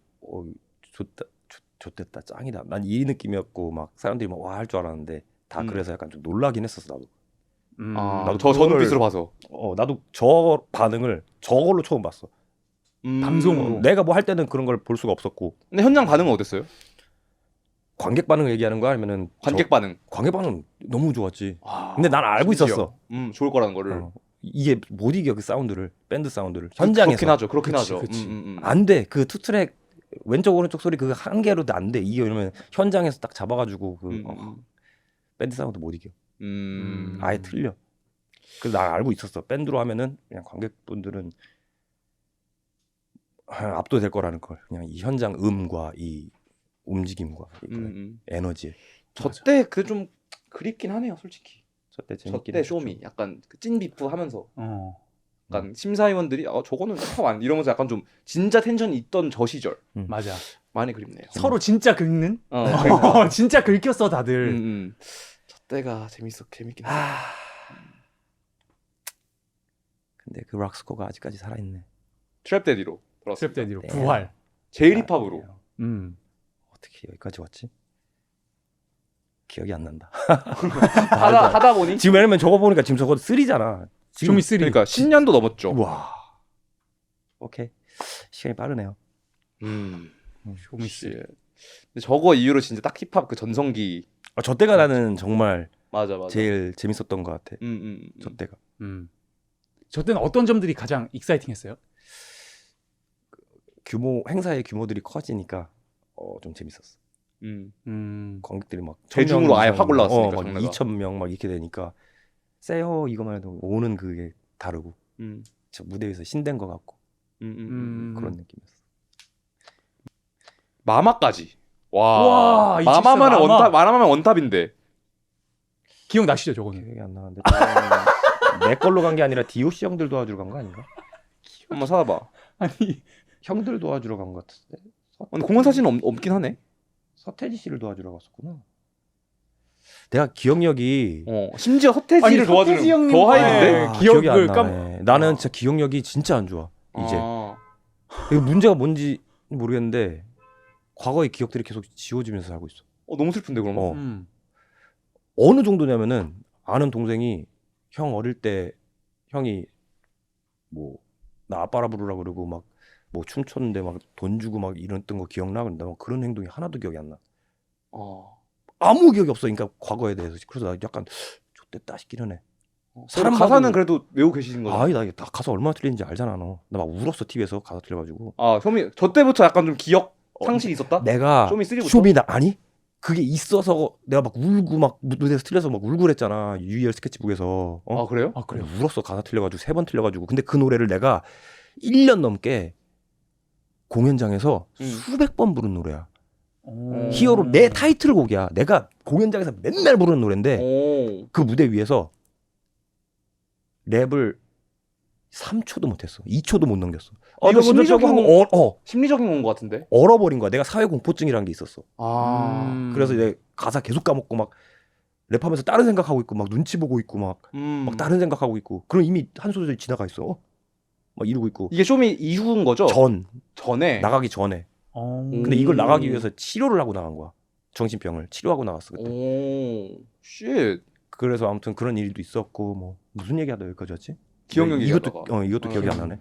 좋됐다 짱이다. 난 이 느낌이었고 막 사람들이 막 와 할 줄 알았는데 다 그래서 약간 좀 놀라긴 했었어 나도. 나도 저 그거를- 눈빛으로 봐서. 나도 저 반응을 저걸로 처음 봤어. 방송으로. 내가 뭐 할 때는 그런 걸 볼 수가 없었고. 근데 현장 반응은 어땠어요? 관객 반응을 얘기하는 거야 아니면은 관객 반응. 관객 반응 너무 좋았지. 와, 근데 난 알고 심지어. 있었어. 좋을 거라는 거를. 이게 못 이겨 그 사운드를 밴드 사운드를 현장에서 그렇긴 하죠. 그렇긴 그치, 하죠. 그치. 안 돼. 그 투트랙 왼쪽 오른쪽 소리 그거 한 개로도 안 돼. 이게 왜냐면 현장에서 딱 잡아가지고 그 밴드 사운드 못 이겨. 아예 틀려. 그래서 난 알고 있었어. 밴드로 하면은 그냥 관객분들은 압도될 거라는 걸. 그냥 이 현장 음과 이 움직임과 이 에너지. 저때 그 좀 그립긴 하네요, 솔직히. 저때 재밌긴 저때 했었죠. 쇼미 약간 그 찐비프 하면서 어. 약간 심사위원들이 저거는 힙합 안 이러면서 약간 좀 진짜 텐션이 있던 저 시절 맞아. 많이 그립네요. 서로 진짜 긁는? 그러니까. 진짜 긁혔어 다들. 저 때가 재밌긴 해. 근데 그 락스코가 아직까지 살아있네. 트랩데디로 돌아왔습니다. 트랩데디로 네. 부활. 제일 힙합으로. 어떻게 여기까지 왔지? 기억이 안 난다. 하다 보니 지금 왜냐면 저거 보니까 지금 저거 3잖아. 쇼미 3. 그러니까 10년도 넘었죠. 와. 오케이. 시간이 빠르네요. 쇼미 3. 근데 저거 이후로 진짜 딱 힙합 그 전성기. 저 때가 나는 정말 맞아. 제일 재밌었던 것 같아. 저 때가. 저 때는 어떤 점들이 가장 익사이팅했어요? 행사의 규모들이 커지니까 좀 재밌었어. 관객들이 막 대중으로 아예 확 올라왔으니까, 막 장르가. 2,000명 막 이렇게 되니까 세요 이거만 해도 오는 그게 다르고 저 무대 위에서 신된 것 같고 그런 느낌이었어. 마마까지. 와. 와, 이 마마만은 진짜 마마. 마마만 원탑인데. 기억나시죠 저거는? 기억이 안 나는데 내 걸로 간 게 아니라 DOC 형들 도와주러 간 거 아닌가? 한번 찾아봐. 아니 형들 도와주러 간 것 같은데. 근데 공연 사진은 없긴 하네. 서태지 씨를 도와주러 갔었구나. 내가 기억력이 심지어 서태지를 도와주는 더 하이인데. 기억이 안 기억을 나네. 나는 진짜 기억력이 진짜 안 좋아. 이제 이거 문제가 뭔지 모르겠는데 과거의 기억들이 계속 지워지면서 살고 있어. 너무 슬픈데 그러면. 어느 정도냐면은 아는 동생이 형 어릴 때 형이 뭐 나 아빠라 부르라 그러고 막 뭐 춤췄는데 막 돈 주고 막 이랬던 거 기억나? 근데 막 그런 행동이 하나도 기억이 안 나. 아무 기억이 없어. 그러니까 과거에 대해서. 그래서 나 약간 X됐다 싶기는 해. 사람 가사는 그래도 외우고 계시는 거죠. 아니 나 가사 얼마나 틀리는지 알잖아 너. 나 막 울었어 TV에서 가사 틀려가지고. 쇼미 저 때부터 약간 좀 기억 상실이 있었다. 내가 쇼미 3부터? 쇼미나 아니 그게 있어서 내가 막 울고 막 무대에서 틀려서 막 울고 그랬잖아 유희열 스케치북에서. 그래요? 그래요? 울었어 가사 틀려가지고 3번 틀려가지고. 근데 그 노래를 내가 1년 넘게 공연장에서 수백 번 부른 노래야. 히어로 내 타이틀곡이야. 내가 공연장에서 맨날 부르는 노래인데 그 무대 위에서 랩을 3초도 못했어. 2초도 못 넘겼어. 이거 심리적인 하고 심리적인 건 것 같은데. 얼어버린 거야. 내가 사회 공포증이라는 게 있었어. 그래서 음. 이제 가사 계속 까먹고 막 랩하면서 다른 생각하고 있고 막 눈치 보고 있고 막 다른 생각하고 있고. 그럼 이미 한 소절 지나가 있어. 막 이러고 있고. 이게 쇼미 이후인 거죠? 전에 나가기 전에. 근데 이걸 나가기 위해서 치료를 하고 나간 거야. 정신병을 치료하고 나갔어 그때. 쉣. 그래서 아무튼 그런 일도 있었고 뭐 무슨 얘기하다 여기까지 왔지? 기억력이 이것도 기억이 안 나네.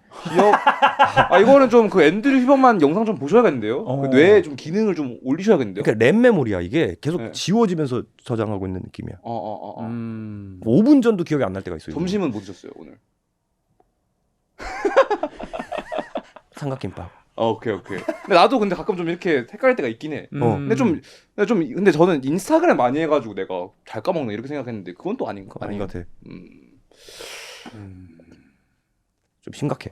이거는 좀 그 앤드류 휘버만 영상 좀 보셔야겠는데요. 그 뇌에 좀 기능을 좀 올리셔야겠는데요. 그러니까 랩 메모리야 이게 계속 네. 지워지면서 저장하고 있는 느낌이야. 5분 5분 전도 기억이 안 날 때가 있어요. 점심은 뭐 드셨어요 오늘? 삼각김밥. 오케이. 근데 나도 근데 가끔 좀 이렇게 헷갈릴 때가 있긴 해. 근데 근데 저는 인스타그램 많이 해가지고 내가 잘 까먹네 이렇게 생각했는데 그건 또 아닌 것 아닌 것 같아. 심각해.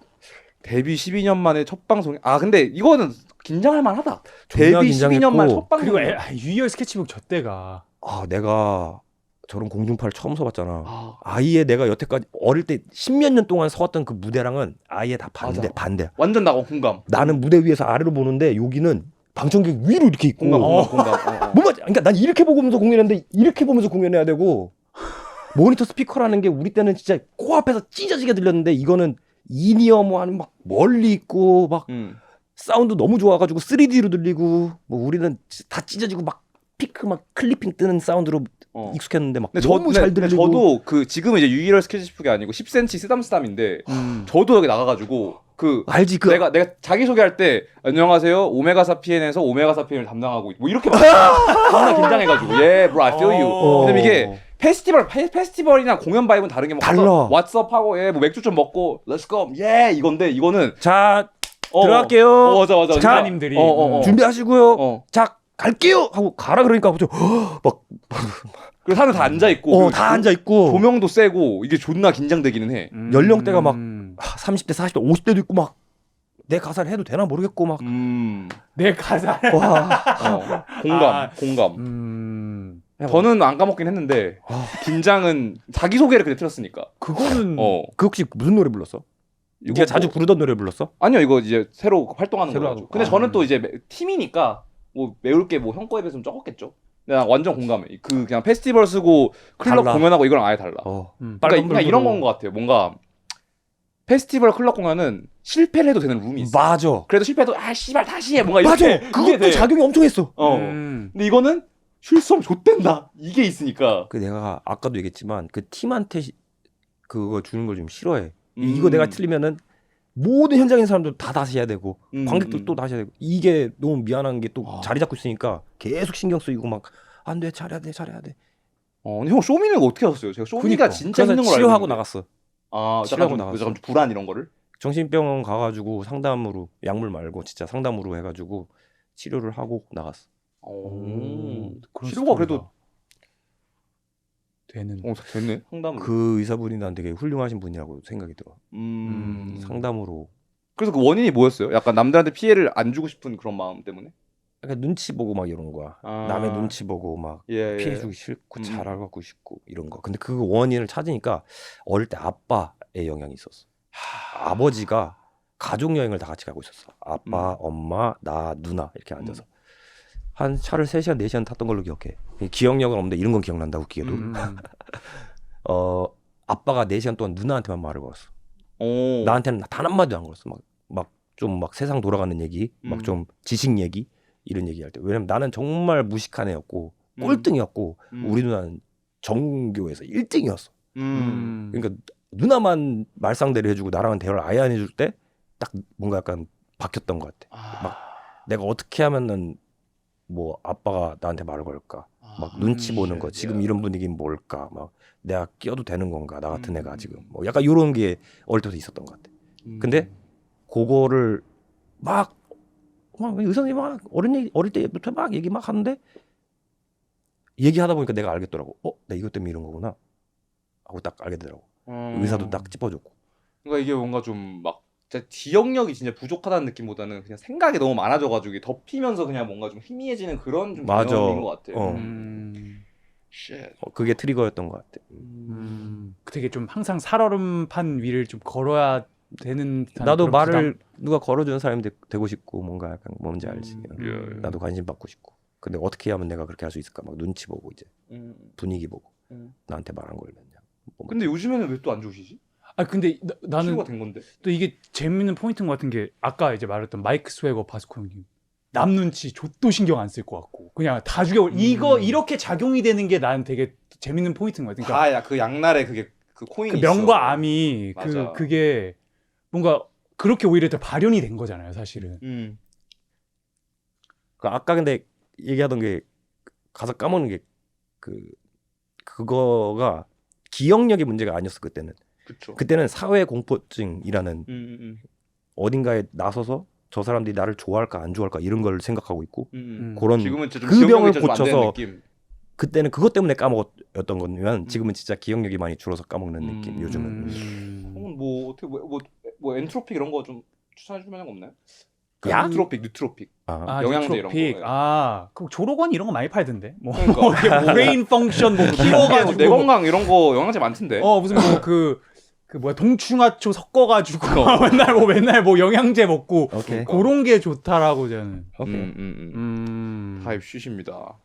데뷔 12년 만에 첫 방송. 아 근데 이거는 긴장할 만하다. 존나 데뷔 12년 만에 긴장했고. 첫 방송. 그리고 유희열 스케치북 저 때가 내가 저런 공중파를 처음 서봤잖아. 아, 아예 내가 여태까지 어릴 때 십몇 년 동안 서왔던 그 무대랑은 아예 다 맞아. 반대. 완전 나가 공감. 나는 무대 위에서 아래로 보는데 여기는 방청객 위로 이렇게 있고. 공감. 뭔가 그러니까 난 이렇게 보면서 공연했는데 이렇게 보면서 공연해야 되고 모니터 스피커라는 게 우리 때는 진짜 코앞에서 찢어지게 들렸는데 이거는 인이어 뭐 하는 막 멀리 있고 막 사운드 너무 좋아가지고 3D로 들리고 뭐 우리는 다 찢어지고 막 피크 막 클리핑 뜨는 사운드로 익숙했는데 막 근데 너무 잘 근데 들리고. 저도 그 지금은 이제 유일한 스케치북이 아니고 10cm 쓰담쓰담인데 저도 여기 나가가지고 그 알지 그 내가 자기 소개할 때 안녕하세요 오메가4 PN에서 오메가4 PN을 담당하고 뭐 이렇게 막 존나 긴장해가지고 예 bro I feel you. 왜냐면 이게 페스티벌이나 공연 바이브는 다른 게 뭐 달라. 왓츠업 하고 예 뭐 맥주 좀 먹고 Let's go 예 이건데 이거는 자 들어갈게요. 맞아 작가님들이 준비하시고요. 자 갈게요 하고 가라 그러니까 막 그리고 사람들 다 앉아 있고 다 앉아 있고 조명도 세고 이게 존나 긴장되기는 해. 연령대가 막 30대 40대 50대도 있고 막 내 가사를 해도 되나 모르겠고 막 내 가사를 와. 공감. 저는 안 까먹긴 했는데 긴장은 자기 소개를 그때 틀었으니까. 그거는 그 혹시 무슨 노래 불렀어? 네가 자주 부르던 노래 불렀어? 아니요 이거 이제 새로 활동하는 새로 거죠. 하고. 근데 저는 또 이제 팀이니까 뭐 외울 게 뭐 형 거에 비해서 좀 적었겠죠. 근데 난 완전 공감해. 그 그냥 페스티벌 쓰고 클럽 달라. 공연하고 이거랑 아예 달라. 그러니까 이런 건 것 같아요. 뭔가 페스티벌 클럽 공연은 실패를 해도 되는 룸이 있어. 맞아. 그래도 실패해도 아 씨발 다시 해 뭔가 맞아. 이렇게 그것도 돼. 작용이 엄청 했어. 근데 이거는 실수하면 좆된다 이게 있으니까. 그 내가 아까도 얘기했지만 그 팀한테 그거 주는 걸 좀 싫어해. 이거 내가 틀리면은 모든 현장에 있는 사람들 다 다시 해야 되고 관객들 또 다시 해야 되고 이게 너무 미안한 게 또 자리 잡고 있으니까 계속 신경 쓰이고 막 안 돼 잘해야 돼. 근데 형 쇼미는 어떻게 하셨어요? 제가 쇼미가 진짜 힘든 걸 알고 치료하고 있는데. 나갔어. 치료하고 나갔어. 약간 좀 불안 이런 거를. 정신병원 가가지고 상담으로 약물 말고 진짜 상담으로 해가지고 치료를 하고 나갔어. 치료가 그래도 되는. 됐네. 상담으로. 그 의사분이 난 되게 훌륭하신 분이라고 생각이 들어. 상담으로. 그래서 그 원인이 뭐였어요? 약간 남들한테 피해를 안 주고 싶은 그런 마음 때문에? 약간 눈치 보고 막 이런 거야. 남의 눈치 보고 막 피해 주기 싫고 잘하고 싶고 이런 거. 근데 그 원인을 찾으니까 어릴 때 아빠의 영향이 있었어. 아버지가 가족 여행을 다 같이 가고 있었어. 아빠, 엄마, 나, 누나 이렇게 앉아서 한 차를 3시간, 4시간 탔던 걸로 기억해. 기억력은 없는데 이런 건 기억난다 웃기게도. 아빠가 4시간 동안 누나한테만 말을 걸었어. 나한테는 단 한마디도 안 걸었어. 막 세상 돌아가는 얘기, 막 좀 지식 얘기 이런 얘기할 때. 왜냐면 나는 정말 무식한 애였고 꼴등이었고 우리 누나는 전교에서 1등이었어. 그러니까 누나만 말상대를 해주고 나랑은 대화를 아예 안 해줄 때 딱 뭔가 약간 바뀌었던 것 같아. 막 내가 어떻게 하면은 뭐 아빠가 나한테 말을 걸까? 막 눈치 보는 거. 지금 이런 분위기는 뭘까? 막 내가 끼어도 되는 건가? 나 같은 애가 지금 뭐 약간 이런 게 어릴 때부터 있었던 것 같아. 근데 그거를 막 의사님이 막 어릴 때부터 막 얘기 막 하는데 얘기하다 보니까 내가 알겠더라고. 나 이것 때문에 이런 거구나 하고 딱 알게 되더라고. 의사도 딱 짚어줬고. 그러니까 이게 뭔가 좀 막 기억력이 진짜 부족하다는 느낌보다는 그냥 생각이 너무 많아져가지고 덮이면서 그냥 뭔가 좀 희미해지는 그런 좀 맞아. 경험인 것 같아. 그게 트리거였던 것 같아. 되게 좀 항상 살얼음판 위를 좀 걸어야 되는 듯한 나도 그런 말을 부담? 누가 걸어주는 사람이 되고 싶고 뭔가 약간 뭔지 알지. 나도 관심 받고 싶고. 근데 어떻게 하면 내가 그렇게 할 수 있을까? 막 눈치 보고 이제 분위기 보고 나한테 말한 걸면요. 근데 요즘에는 왜 또 안 좋으시지? 근데 나는 치료가 된 건데. 또 이게 재밌는 포인트인 것 같은 게 아까 이제 말했던 마이크 스웨거 바스코 형님 남 눈치 좆도 신경 안 쓸 것 같고 그냥 다 죽여버려. 이거 이렇게 작용이 되는 게 난 되게 재밌는 포인트인 것 같아. 그러니까 그 양날에 그게 그 코인이 그 명과 있어. 암이 맞아. 그게 뭔가 그렇게 오히려 더 발현이 된 거잖아요, 사실은. 아까 근데 얘기하던 게 가서 까먹는 게 그거가 기억력의 문제가 아니었어 그때는. 그쵸. 그때는 사회 공포증이라는 어딘가에 나서서 저 사람들이 나를 좋아할까 안 좋아할까 이런 걸 생각하고 있고 그런 지금은 진짜 좀 그 병을 기억력이 좀안 되는 고쳐서 느낌. 그때는 그것 때문에 까먹었던 거면 지금은 진짜 기억력이 많이 줄어서 까먹는 느낌. 요즘은 형은 뭐 어떻게 뭐 뭐 엔트로픽 이런 거 좀 추천해 줄 만한 거 없나요? 야? 뉴트로픽. 영양제 이런 거. 그 조로건 이런 거 많이 팔던데. 뭐 그러니까. 브레인 펑션 뭐 키워가지고 내 건강 이런 거 영양제 많던데. 무슨 뭐 그 뭐야 동충하초 섞어가지고 맨날 뭐 영양제 먹고 오케이. 그런 게 좋다라고 저는. 오케이. 타입 쉬십니다.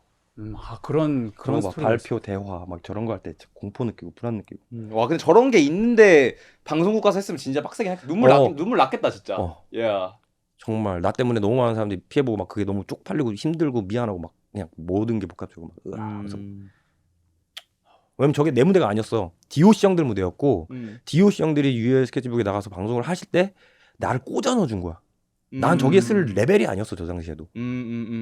그런 그런 거 스토리가 발표 대화 막 저런 거 할 때 공포 느끼고 불안 느끼고. 와 근데 저런 게 있는데 방송국 가서 했으면 진짜 빡세긴 했. 눈물 났겠다 진짜. 야. 정말 나 때문에 너무 많은 사람들이 피해보고 막 그게 너무 쪽팔리고 힘들고 미안하고 막 그냥 모든 게 복합적으로 막 그래서 왜냐면 저게 내 무대가 아니었어. DOC 형들 무대였고 DOC 형들이 UL 스케치북에 나가서 방송을 하실 때 나를 꽂아 넣어준 거야. 난 저기에 쓸 레벨이 아니었어 저 당시에도.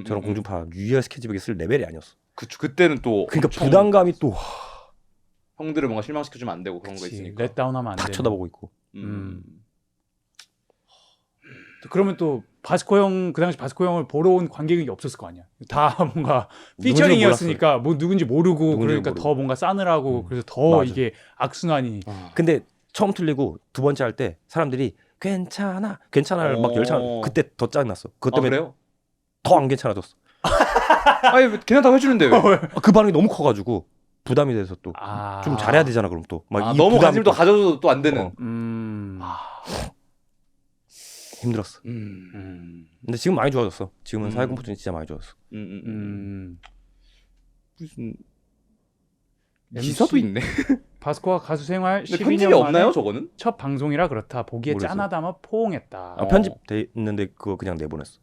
저런 공중파 UL 스케치북에 쓸 레벨이 아니었어. 그때는 또 그러니까 부담감이 또 형들을 뭔가 실망시켜주면 안 되고 그런 거 있으니까. 렛다운하면 안 돼. 다 쳐다보고 있고. 그러면 또 바스코 형 그 당시 바스코 형을 보러 온 관객이 없었을 거 아니야. 다 뭔가 피처링이었으니까 뭐 누군지 모르고 그러니까 모르고. 더 뭔가 싸늘하고 그래서 더 맞아. 이게 악순환이. 근데 처음 틀리고 두 번째 할 때 사람들이 괜찮아를 막 열창. 그때 더 짜증났어. 그것 때문에 그래요? 더 안 괜찮아졌어. 아니 괜찮다고 해주는데 왜? 그 반응이 너무 커가지고 부담이 돼서 또 좀 잘해야 되잖아. 그럼 또 막 이 너무 부담이 관심도 또 가져도 또 안 되는. 힘들었어. 근데 지금 많이 좋아졌어. 지금은 사회공포증이 진짜 많이 좋아졌어. 무슨 기사도 있네. 바스코가 가수 생활 근데 12년 편집이 없나요 저거는? 첫 방송이라 그렇다. 보기에 모르겠어요. 짠하다만 포옹했다. 편집돼 있는데 그거 그냥 내보냈어.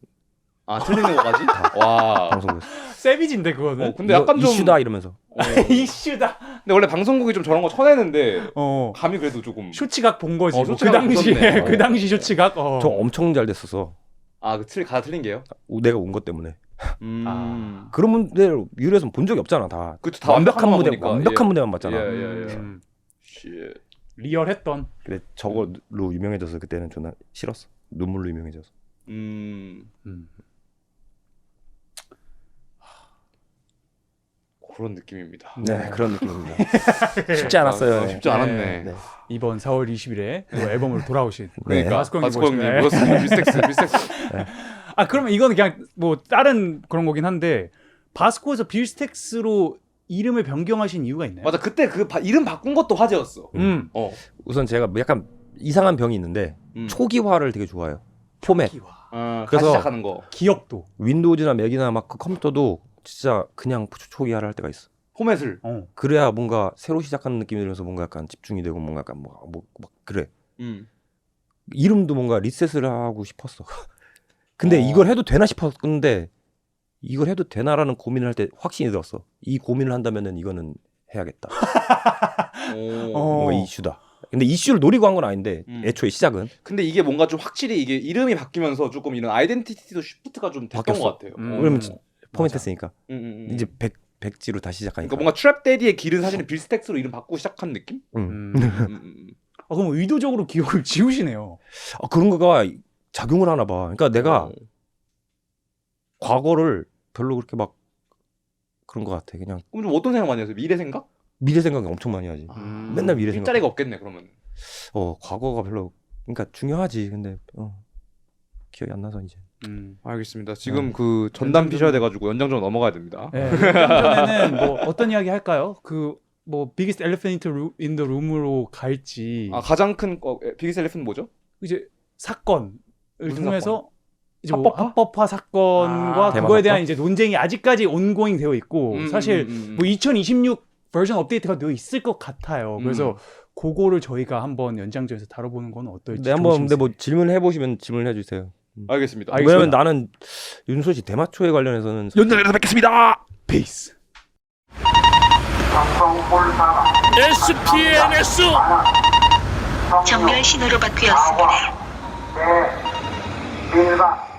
틀리는 거까지? 와. 방송국에서. 세비진데 그거는. 근데 약간 좀 이슈다 이러면서. 이슈다. 근데 원래 방송국이 좀 저런 거 쳐내는데 감이 그래도 조금. 쇼츠각 본 거지. 뭐 그 쇼츠각 당시에 있었네. 그 당시 쇼츠각. 저 엄청 잘 됐었어. 가사 틀린 게요? 내가 온 것 때문에. 그런 그런 무대를 유일에서 본 적이 없잖아 다. 그쵸, 다 완벽한 무대 보니까. 완벽한 무대만 봤잖아. 리얼했던. 그래 저걸로 유명해져서 그때는 존나 싫었어. 눈물로 유명해져서. 그런 느낌입니다. 네 그런 느낌입니다. 쉽지 않았어요. 쉽지 않았네. 네. 이번 4월 20일에 또 앨범으로 돌아오신 그러니까 바스코 바스코 형님 형님 미스텍스. 그러면 이거는 그냥 뭐 다른 그런 거긴 한데 바스코에서 빌스텍스로 이름을 변경하신 이유가 있나요? 맞아 그때 그 이름 바꾼 것도 화제였어. 우선 제가 약간 이상한 병이 있는데 초기화를 되게 좋아해요. 포맷. 그래서 그래서 시작하는 거. 기억도. 윈도우즈나 맥이나 막 그 컴퓨터도 진짜 그냥 초기화를 할 때가 있어. 포맷을. 그래야 뭔가 새로 시작하는 느낌이 들면서 뭔가 약간 집중이 되고 뭔가 약간 막 그래. 이름도 뭔가 리셋을 하고 싶었어. 근데 이걸 해도 되나 싶었는데 이걸 해도 되나라는 고민을 할 때 확신이 들었어. 이 고민을 한다면은 이거는 해야겠다. 뭔가 이슈다. 근데 이슈를 노리고 한 건 아닌데 애초에 시작은. 근데 이게 뭔가 좀 확실히 이게 이름이 바뀌면서 조금 이런 아이덴티티도 쉬프트가 좀 됐던 바뀌었어. 것 같아요. 그러면 포맷했으니까 이제 이제 백지로 다시 시작하니까. 그러니까 뭔가 트랩 데디의 길은 사실은 빌스텍스로 이름 바꾸고 시작한 느낌? 그럼 의도적으로 기억을 지우시네요. 그런 거가 작용을 하나 봐. 그러니까 내가 과거를 별로 그렇게 막 그런 것 같아. 그냥 그럼 좀 어떤 생각 많이 하세요? 미래 생각? 미래 생각 엄청 많이 하지. 맨날 미래 생각. 윗자리가 없겠네 그러면. 과거가 별로 그러니까 중요하지. 근데 기억이 안 나서 이제. 알겠습니다. 지금 그 전담 피셔야 돼가지고 연장전 넘어가야 됩니다. 네, 연장전에는 뭐 어떤 이야기 할까요? 그 뭐 비기스트 엘리펀트 인 더 룸으로 갈지. 가장 큰 비기스트 엘리펀트 뭐죠? 이제 사건을 무슨 통해서 이제 합법화? 합법화 사건과 그거에 대한 대마사건? 이제 논쟁이 아직까지 온고잉 되어 있고 사실 뭐 2026 버전 업데이트가 되어 있을 것 같아요. 그래서 그거를 저희가 한번 연장전에서 다뤄보는 건 어떨지. 네, 한번 근데 뭐 질문해 보시면 질문해 주세요. 알겠습니다. 왜냐면 나는 윤소 씨 대마초에 관련해서는 연장전에서 뵙겠습니다. 페이스. SPNS 정면 신호로 바뀌었습니다. 네, 1번